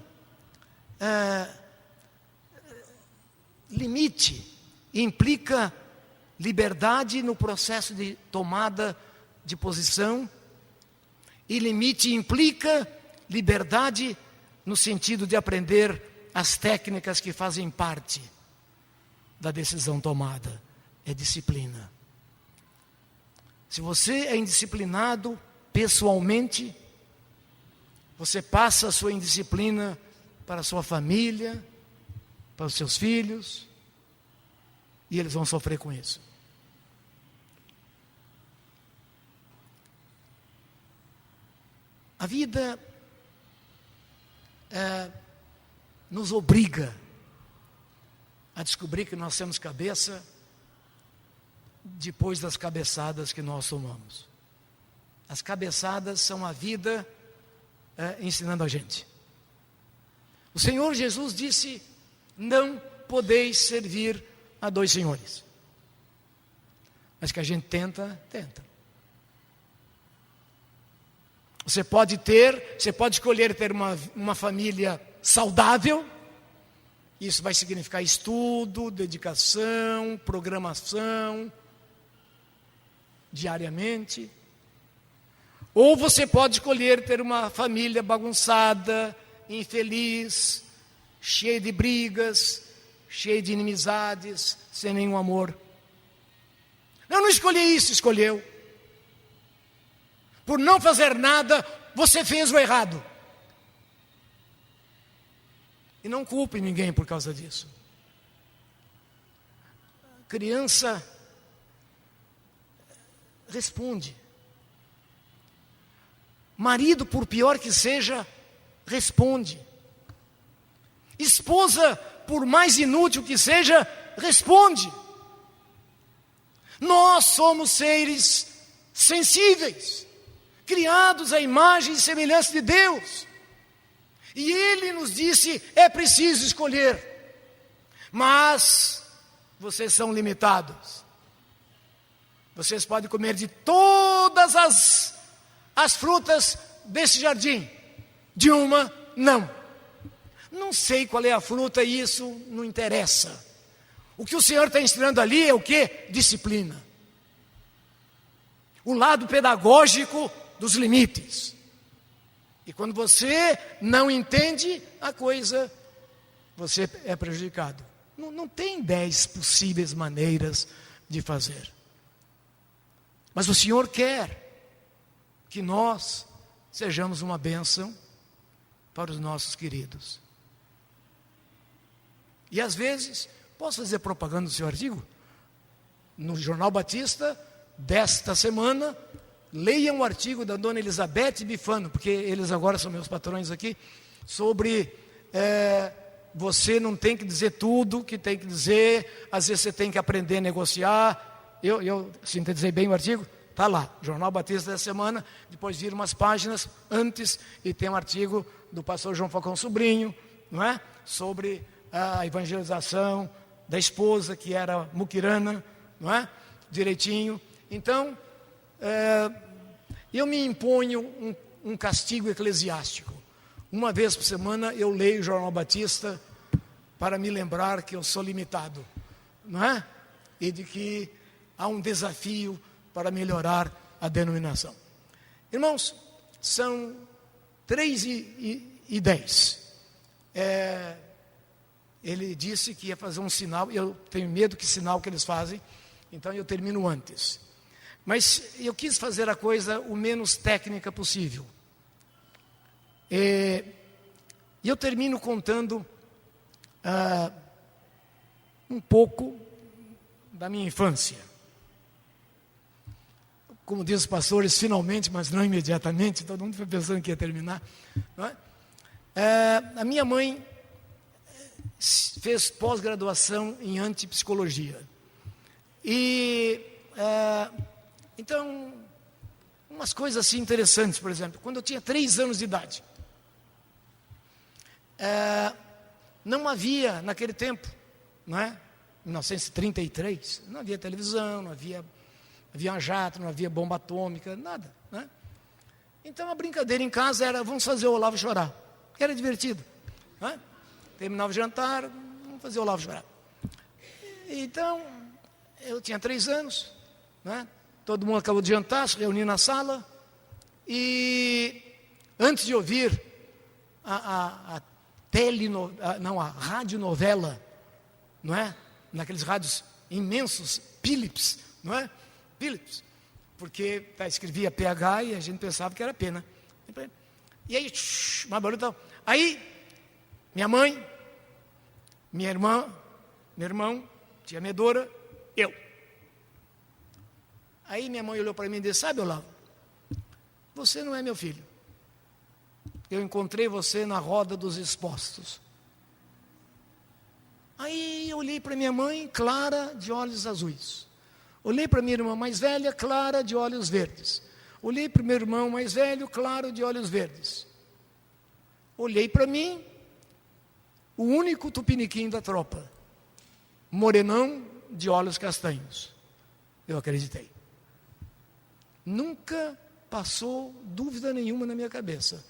limite implica liberdade no processo de tomada de posição, e limite implica liberdade no sentido de aprender as técnicas que fazem parte da decisão tomada. É disciplina. Se você é indisciplinado pessoalmente, você passa a sua indisciplina para a sua família, para os seus filhos, e eles vão sofrer com isso. A vida nos obriga a descobrir que nós temos cabeça depois das cabeçadas que nós tomamos. As cabeçadas são a vida ensinando a gente. O Senhor Jesus disse: não podeis servir a dois senhores. Mas que a gente tenta. Você pode escolher ter uma família saudável. Isso vai significar estudo, dedicação, programação, diariamente. Ou você pode escolher ter uma família bagunçada, infeliz, cheia de brigas, cheia de inimizades, sem nenhum amor. Eu não escolhi isso, escolheu. Por não fazer nada, você fez o errado. E não culpe ninguém por causa disso. Criança responde. Marido, por pior que seja, responde. Esposa, por mais inútil que seja, responde. Nós somos seres sensíveis, criados à imagem e semelhança de Deus. E Ele nos disse: é preciso escolher. Mas vocês são limitados. Vocês podem comer de todas as frutas desse jardim, de uma não. Não sei qual é a fruta, e isso não interessa. O que o Senhor está ensinando ali é o quê? Disciplina. O lado pedagógico dos limites. E quando você não entende a coisa, você é prejudicado. Não tem 10 possíveis maneiras de fazer. Mas o Senhor quer que nós sejamos uma bênção para os nossos queridos. E às vezes, posso fazer propaganda do seu artigo? No Jornal Batista, desta semana, leiam o artigo da dona Elizabeth Bifano, porque eles agora são meus patrões aqui, sobre você não tem que dizer tudo que tem que dizer, às vezes você tem que aprender a negociar. Eu sintetizei bem o artigo, está lá, Jornal Batista dessa semana, depois viram umas páginas antes, e tem um artigo do pastor João Falcão Sobrinho, não é? Sobre a evangelização da esposa, que era muquirana, não é? Direitinho. Então, eu me imponho um castigo eclesiástico. Uma vez por semana eu leio o Jornal Batista para me lembrar que eu sou limitado, não é? E de que há um desafio para melhorar a denominação. Irmãos, são 3h10. ele disse que ia fazer um sinal, e eu tenho medo que sinal que eles fazem, então eu termino antes. Mas eu quis fazer a coisa o menos técnica possível. E eu termino contando um pouco da minha infância. Como diz os pastores, finalmente, mas não imediatamente, todo mundo foi pensando que ia terminar. Não é? A minha mãe fez pós-graduação em antipsicologia. E, então, umas coisas assim interessantes, por exemplo, quando eu tinha 3 anos de idade, não havia, naquele tempo, não é? 1933, não havia televisão, não havia avião a jato, não havia bomba atômica, nada, né? Então a brincadeira em casa era, vamos fazer o Olavo chorar, que era divertido, né? Terminava o jantar, vamos fazer o Olavo chorar. Então, eu tinha 3 anos, né? Todo mundo acabou de jantar, se reuniu na sala, e antes de ouvir a radionovela, não é? Naqueles rádios imensos, Philips, não é? Philips, porque escrevia PH e a gente pensava que era P, né? E aí, mais barulho e tal. Aí, minha mãe, minha irmã, meu irmão, tia Medora, eu. Aí minha mãe olhou para mim e disse, sabe, Olavo, você não é meu filho. Eu encontrei você na roda dos expostos. Aí eu olhei para minha mãe, clara, de olhos azuis. Olhei para minha irmã mais velha, clara, de olhos verdes. Olhei para o meu irmão mais velho, claro, de olhos verdes. Olhei para mim, o único tupiniquim da tropa, morenão, de olhos castanhos. Eu acreditei. Nunca passou dúvida nenhuma na minha cabeça.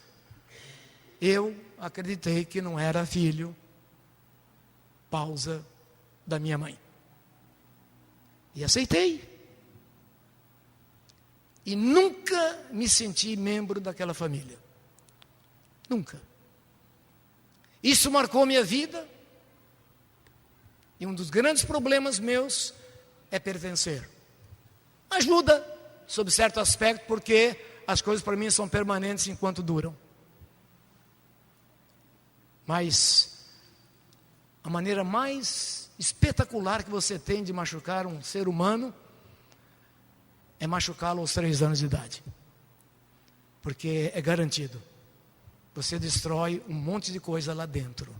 Eu acreditei que não era filho, pausa, da minha mãe. E aceitei. E nunca me senti membro daquela família. Nunca. Isso marcou minha vida. E um dos grandes problemas meus é pertencer. Ajuda, sob certo aspecto, porque as coisas para mim são permanentes enquanto duram. Mas a maneira mais espetacular que você tem de machucar um ser humano é machucá-lo aos 3 anos de idade. Porque é garantido. Você destrói um monte de coisa lá dentro.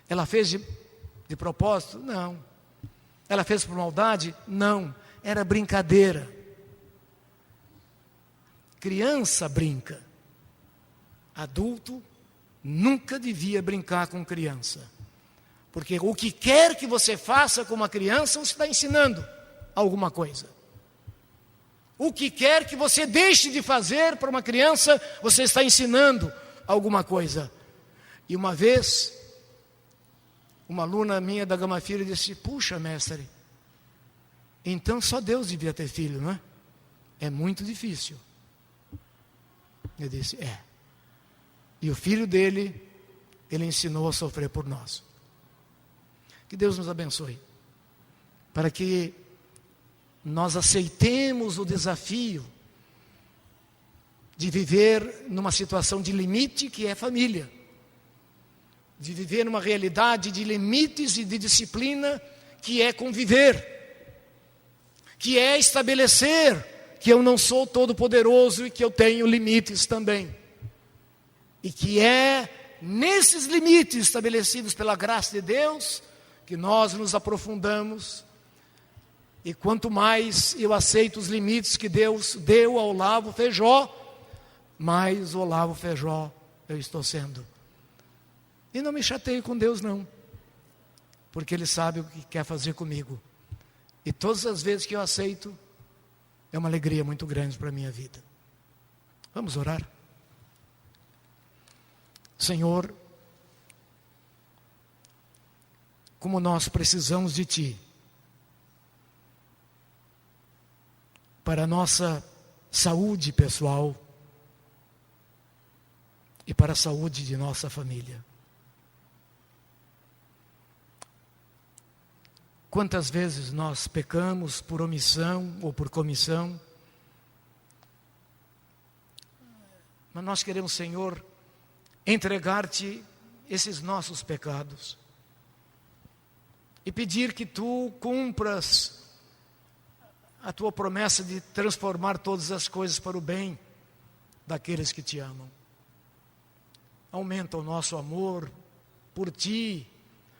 Ela fez de propósito? Não. Ela fez por maldade? Não. Era brincadeira. Criança brinca. Adulto nunca devia brincar com criança. Porque o que quer que você faça com uma criança, você está ensinando alguma coisa. O que quer que você deixe de fazer para uma criança, você está ensinando alguma coisa. E uma vez, uma aluna minha da Gama Filho disse, puxa, mestre, então só Deus devia ter filho, não é? É muito difícil. Eu disse, é. E o filho dele, ele ensinou a sofrer por nós. Que Deus nos abençoe, para que nós aceitemos o desafio de viver numa situação de limite que é família, de viver numa realidade de limites e de disciplina que é conviver, que é estabelecer que eu não sou todo poderoso e que eu tenho limites também, e que é nesses limites estabelecidos pela graça de Deus que nós nos aprofundamos. E quanto mais eu aceito os limites que Deus deu ao Olavo Feijó, mais Olavo Feijó eu estou sendo. E não me chateio com Deus não, porque Ele sabe o que quer fazer comigo. E todas as vezes que eu aceito, é uma alegria muito grande para a minha vida. Vamos orar? Senhor, como nós precisamos de Ti, para a nossa saúde pessoal e para a saúde de nossa família. quantas vezes nós pecamos por omissão ou por comissão. Mas nós queremos, Senhor, entregar-te esses nossos pecados e pedir que Tu cumpras a Tua promessa de transformar todas as coisas para o bem daqueles que Te amam. Aumenta o nosso amor por Ti,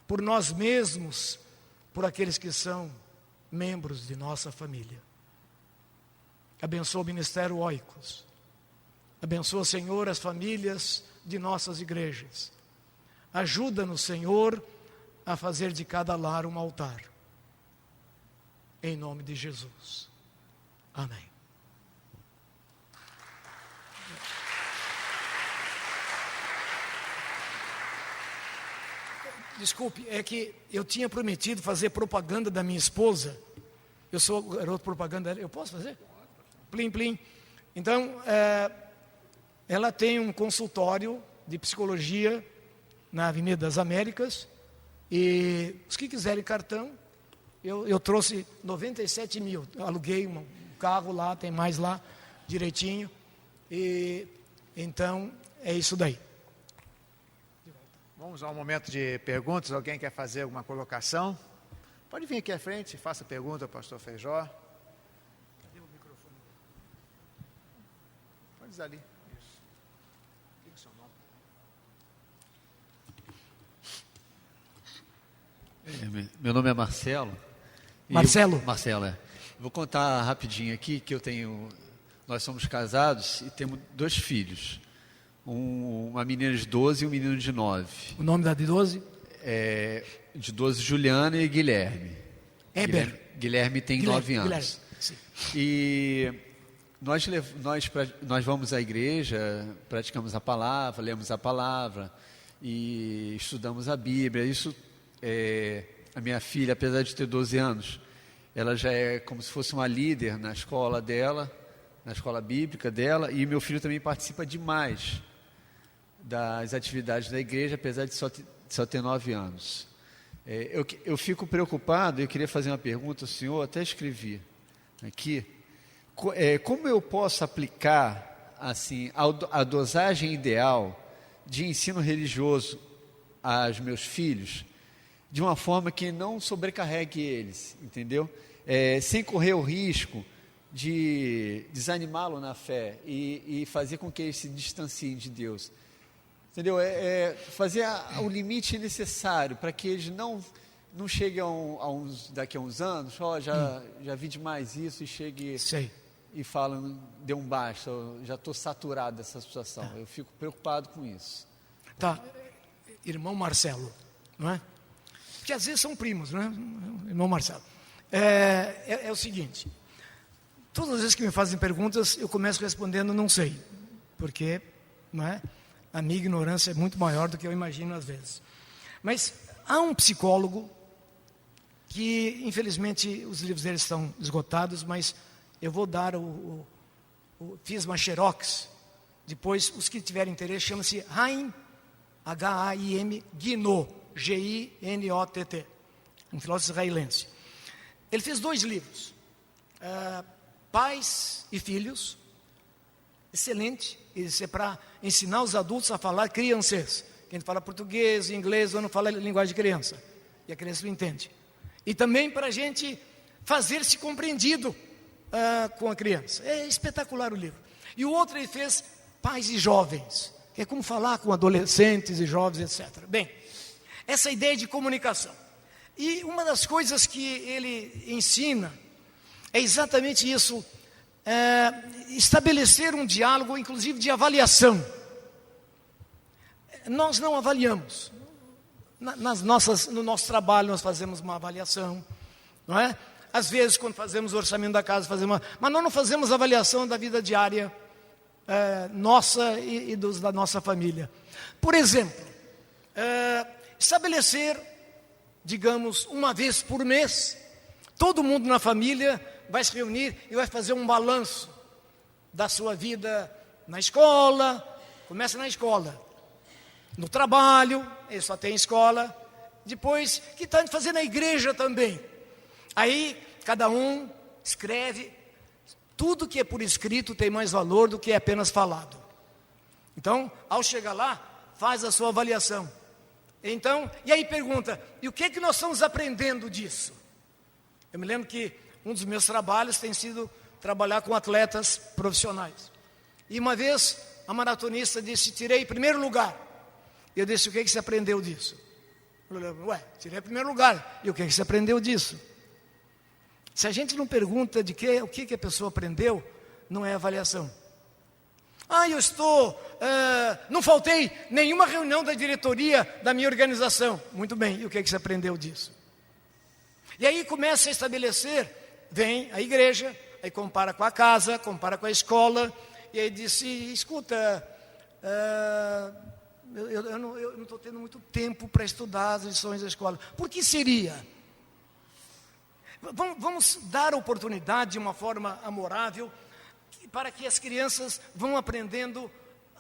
por nós mesmos, por aqueles que são membros de nossa família. Abençoa o Ministério Oicos. Abençoa, Senhor, as famílias de nossas igrejas. Ajuda-nos, Senhor, a fazer de cada lar um altar. Em nome de Jesus. Amém. Desculpe, é que eu tinha prometido fazer propaganda da minha esposa. Eu sou garoto propaganda dela. Eu posso fazer? Plim, plim. Então, ela tem um consultório de psicologia na Avenida das Américas. E os que quiserem cartão, eu trouxe 97 mil. Eu aluguei um carro lá, tem mais lá, direitinho. E então, é isso daí. Vamos a um momento de perguntas. Alguém quer fazer alguma colocação? Pode vir aqui à frente, faça pergunta ao pastor Feijó. Cadê o microfone? Pode dizer ali. Isso. O que é o seu nome? Meu nome é Marcelo. Marcelo? Marcelo, é. Vou contar rapidinho aqui que nós somos casados e temos 2 filhos. Uma menina de 12 e um menino de 9. O nome da de 12? De 12, Juliana e Guilherme. Guilherme tem 9 anos. Guilherme, sim. E nós vamos à igreja, praticamos a palavra, lemos a palavra e estudamos a Bíblia. Isso, a minha filha, apesar de ter 12 anos, ela já é como se fosse uma líder na escola dela, na escola bíblica dela, e meu filho também participa demais das atividades da igreja, apesar de só ter 9 anos. Eu fico preocupado, eu queria fazer uma pergunta ao senhor, até escrevi aqui, como eu posso aplicar assim, a dosagem ideal de ensino religioso aos meus filhos, de uma forma que não sobrecarregue eles, entendeu? Sem correr o risco de desanimá-lo na fé e fazer com que eles se distanciem de Deus. Entendeu? Fazer o limite necessário para que eles não cheguem daqui a uns anos, já vi demais isso, e chegue e falam, deu um basta, já estou saturado dessa situação. Eu fico preocupado com isso. Tá, irmão Marcelo, não é? Porque às vezes são primos, não é? Irmão Marcelo. É o seguinte, todas as vezes que me fazem perguntas, eu começo respondendo não sei, porque, não é? A minha ignorância é muito maior do que eu imagino às vezes. Mas há um psicólogo que, infelizmente, os livros dele estão esgotados, mas eu vou dar fiz uma xerox. Depois, os que tiverem interesse, chama-se Haim, H-A-I-M, Ginott, G-I-N-O-T-T, um filósofo israelense. Ele fez 2 livros, Pais e Filhos, excelente. Isso é para ensinar os adultos a falar criançês. Quem fala português, inglês, ou não fala linguagem de criança. E a criança não entende. E também para a gente fazer-se compreendido com a criança. É espetacular o livro. E o outro ele fez Pais e Jovens, que é como falar com adolescentes e jovens, etc. Bem, essa ideia de comunicação. E uma das coisas que ele ensina é exatamente isso. Estabelecer um diálogo, inclusive de avaliação. Nós não avaliamos. No nosso trabalho nós fazemos uma avaliação, não é? Às vezes quando fazemos o orçamento da casa, mas nós não fazemos avaliação da vida diária nossa e da nossa família. Por exemplo, estabelecer, digamos, uma vez por mês, todo mundo na família vai se reunir e vai fazer um balanço da sua vida na escola. Começa na escola, no trabalho, ele só tem escola. Depois, que está fazer na igreja também. Aí, cada um escreve. Tudo que é por escrito tem mais valor do que é apenas falado. Então, ao chegar lá, faz a sua avaliação. Então, e aí pergunta, e o que é que nós estamos aprendendo disso? Eu me lembro que um dos meus trabalhos tem sido trabalhar com atletas profissionais. E uma vez, a maratonista disse, tirei primeiro lugar. Eu disse, o que é que você aprendeu disso? Ué, tirei primeiro lugar. E o que é que você aprendeu disso? Se a gente não pergunta o que a pessoa aprendeu, não é avaliação. Eu não faltei nenhuma reunião da diretoria da minha organização. Muito bem, e o que você aprendeu disso? E aí começa a estabelecer, vem a igreja, aí compara com a casa, compara com a escola, e aí disse, escuta, eu não estou tendo muito tempo para estudar as lições da escola. Por que seria? Vamos dar oportunidade de uma forma amorável para que as crianças vão aprendendo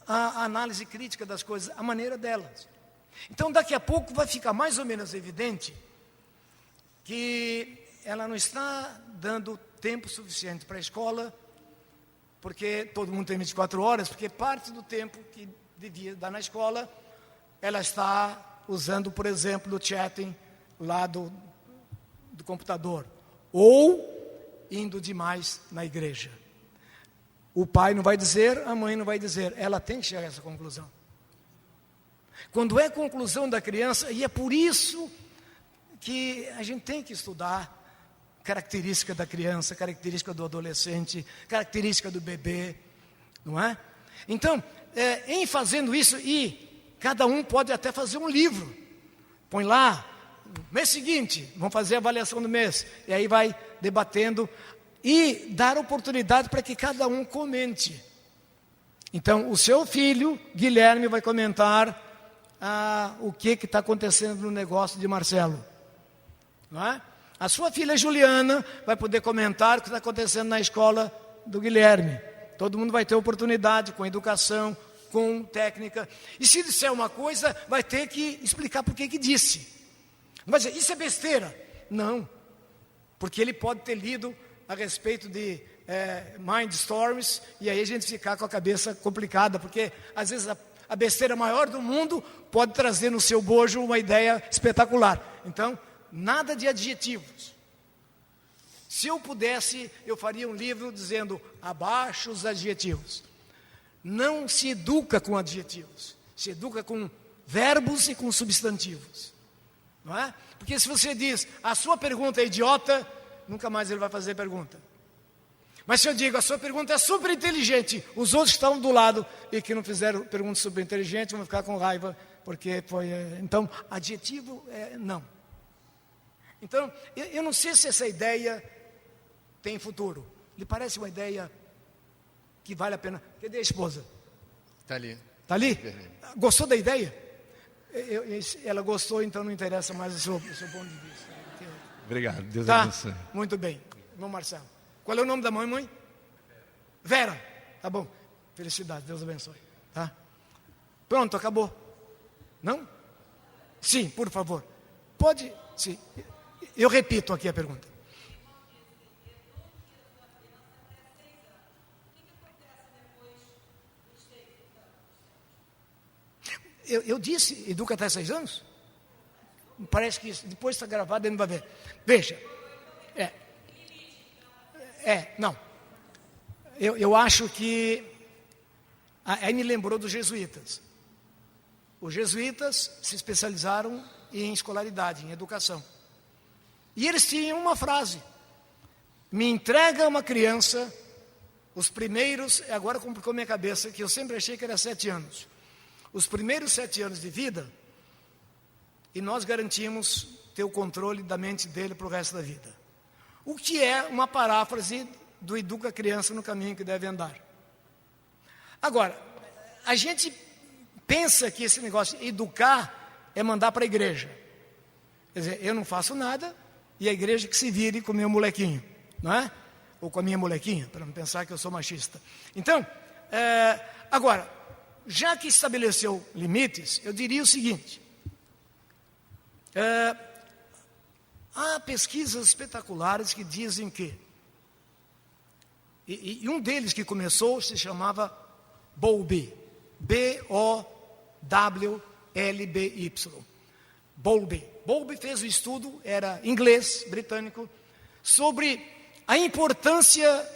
a análise crítica das coisas, a maneira delas. Então, daqui a pouco vai ficar mais ou menos evidente que ela não está dando tempo suficiente para a escola, porque todo mundo tem 24 horas, porque parte do tempo que devia dar na escola, ela está usando, por exemplo, o chatting lá do computador, ou indo demais na igreja. O pai não vai dizer, a mãe não vai dizer, ela tem que chegar a essa conclusão. Quando é conclusão da criança, e é por isso que a gente tem que estudar característica da criança, característica do adolescente, característica do bebê, não é? Então, em fazendo isso, e cada um pode até fazer um livro, põe lá, mês seguinte, vamos fazer a avaliação do mês, e aí vai debatendo, e dar oportunidade para que cada um comente. Então, o seu filho, Guilherme, vai comentar o que está acontecendo no negócio de Marcelo. Não é? A sua filha Juliana vai poder comentar o que está acontecendo na escola do Guilherme. Todo mundo vai ter oportunidade com educação, com técnica. E se disser uma coisa, vai ter que explicar por que disse. Não vai dizer, isso é besteira. Não, porque ele pode ter lido a respeito de mindstorms, e aí a gente ficar com a cabeça complicada, porque às vezes a besteira maior do mundo pode trazer no seu bojo uma ideia espetacular. Então, nada de adjetivos. Se eu pudesse, eu faria um livro dizendo, abaixo os adjetivos. Não se educa com adjetivos, se educa com verbos e com substantivos. Não é? Porque se você diz, a sua pergunta é idiota, nunca mais ele vai fazer pergunta. Mas se eu digo, a sua pergunta é super inteligente, os outros que estão do lado e que não fizeram pergunta super inteligente vão ficar com raiva, porque foi... Então, adjetivo, não. Então, eu não sei se essa ideia tem futuro. Lhe parece uma ideia que vale a pena? Cadê a esposa? Está ali. Está ali? Gostou da ideia? Ela gostou, então não interessa mais o seu ponto de vista. Obrigado, Deus abençoe. Muito bem, irmão Marcelo. Qual é o nome da mãe? Vera. Tá bom. Felicidade, Deus abençoe. Tá? Pronto, acabou. Não? Sim, por favor. Pode, sim. Eu repito aqui a pergunta. Eu disse, educa até 6 anos? Parece que depois está gravado, ele não vai ver. Veja. Não. Eu acho que... Aí me lembrou dos jesuítas. Os jesuítas se especializaram em escolaridade, em educação. E eles tinham uma frase. Me entrega uma criança, os primeiros... Agora complicou minha cabeça, que eu sempre achei que era 7 anos. Os primeiros 7 anos de vida, e nós garantimos ter o controle da mente dele para o resto da vida. O que é uma paráfrase do educa a criança no caminho que deve andar. Agora, a gente pensa que esse negócio de educar é mandar para a igreja. Quer dizer, eu não faço nada e a igreja que se vire com o meu molequinho, não é? Ou com a minha molequinha, para não pensar que eu sou machista. Então, agora, já que estabeleceu limites, eu diria o seguinte: há pesquisas espetaculares que dizem que, e um deles que começou se chamava Bowlby, B-O-W-L-B-Y, Bowlby. Bowlby fez um estudo, era inglês, britânico, sobre a importância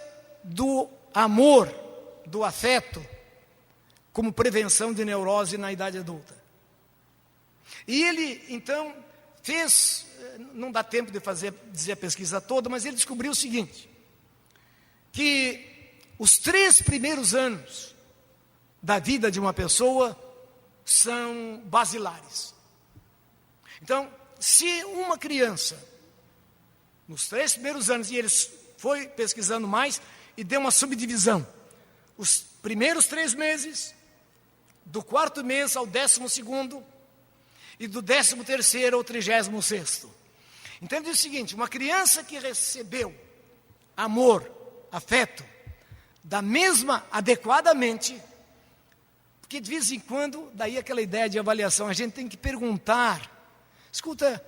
do amor, do afeto, como prevenção de neurose na idade adulta. E ele, então, fez, não dá tempo de dizer a pesquisa toda, mas ele descobriu o seguinte, que os 3 primeiros anos da vida de uma pessoa são basilares. Então, se uma criança, nos 3 primeiros anos, e eles foi pesquisando mais, e deu uma subdivisão, os primeiros 3 meses, do 4º mês ao 12º, e do 13º ao 36º. Então ele diz o seguinte, uma criança que recebeu amor, afeto, da mesma adequadamente, porque de vez em quando, daí aquela ideia de avaliação, a gente tem que perguntar, escuta,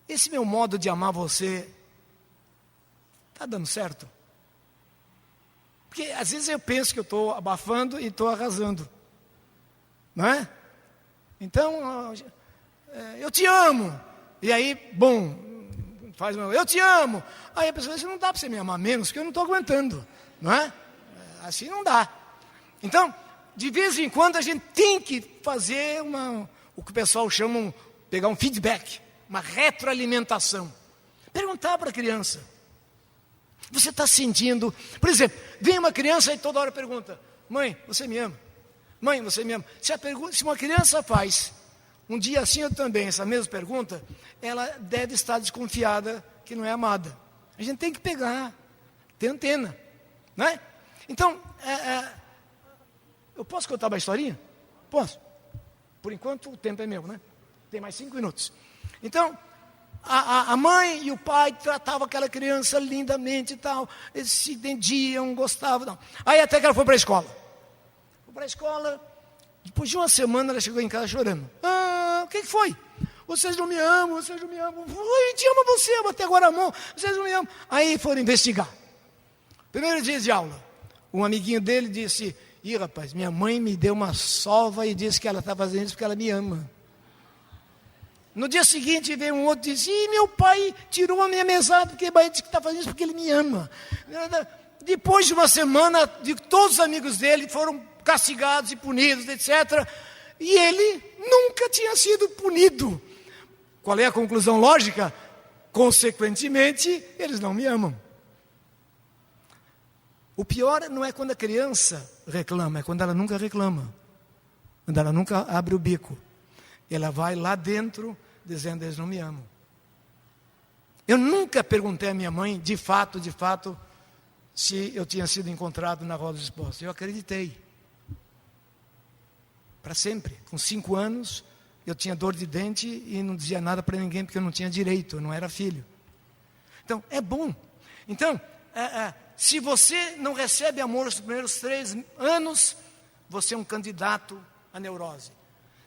esse meu modo de amar você, está dando certo? Porque às vezes eu penso que eu estou abafando e estou arrasando, não é? Então, eu te amo, e aí, bom, faz eu te amo, aí a pessoa diz, não dá para você me amar menos, porque eu não estou aguentando, não é? Assim não dá. Então, de vez em quando a gente tem que fazer o que o pessoal chama, pegar um feedback, uma retroalimentação, perguntar para a criança, você está sentindo, por exemplo, vem uma criança e toda hora pergunta, mãe, você me ama? Mãe, você me ama? Se uma criança faz um dia assim eu também, essa mesma pergunta, ela deve estar desconfiada que não é amada. A gente tem que pegar, ter antena, não é? Então, eu posso contar uma historinha? Posso. Por enquanto o tempo é meu, né? Tem mais 5 minutos. Então, a mãe e o pai tratavam aquela criança lindamente e tal, eles se entendiam, gostavam. Não. Aí até que ela foi para a escola. Foi para a escola, depois de uma semana ela chegou em casa chorando. O que foi? Vocês não me amam, vocês não me amam. A gente ama você, até agora amor, vocês não me amam. Aí foram investigar. Primeiro dia de aula, um amiguinho dele disse, rapaz, minha mãe me deu uma sova e disse que ela está fazendo isso porque ela me ama. No dia seguinte veio um outro e disse, meu pai tirou a minha mesada porque ele disse que está fazendo isso porque ele me ama. Depois de uma semana, todos os amigos dele foram castigados e punidos, etc. E ele nunca tinha sido punido. Qual é a conclusão lógica? Consequentemente, eles não me amam. O pior não é quando a criança reclama, é quando ela nunca reclama. Quando ela nunca abre o bico. Ela vai lá dentro dizendo, eles não me amam. Eu nunca perguntei à minha mãe, de fato, se eu tinha sido encontrado na roda dos expostos. Eu acreditei. Para sempre. Com 5 anos, eu tinha dor de dente e não dizia nada para ninguém, porque eu não tinha direito, eu não era filho. Então, é bom. Então, se você não recebe amor nos primeiros 3 anos, você é um candidato à neurose.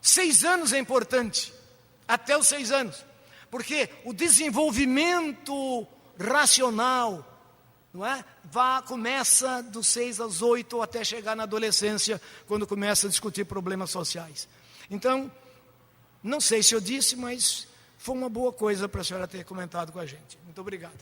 6 anos é importante, até os 6 anos, porque o desenvolvimento racional, não é? Começa dos 6 aos 8, ou até chegar na adolescência, quando começa a discutir problemas sociais. Então, não sei se eu disse, mas foi uma boa coisa para a senhora ter comentado com a gente. Muito obrigado.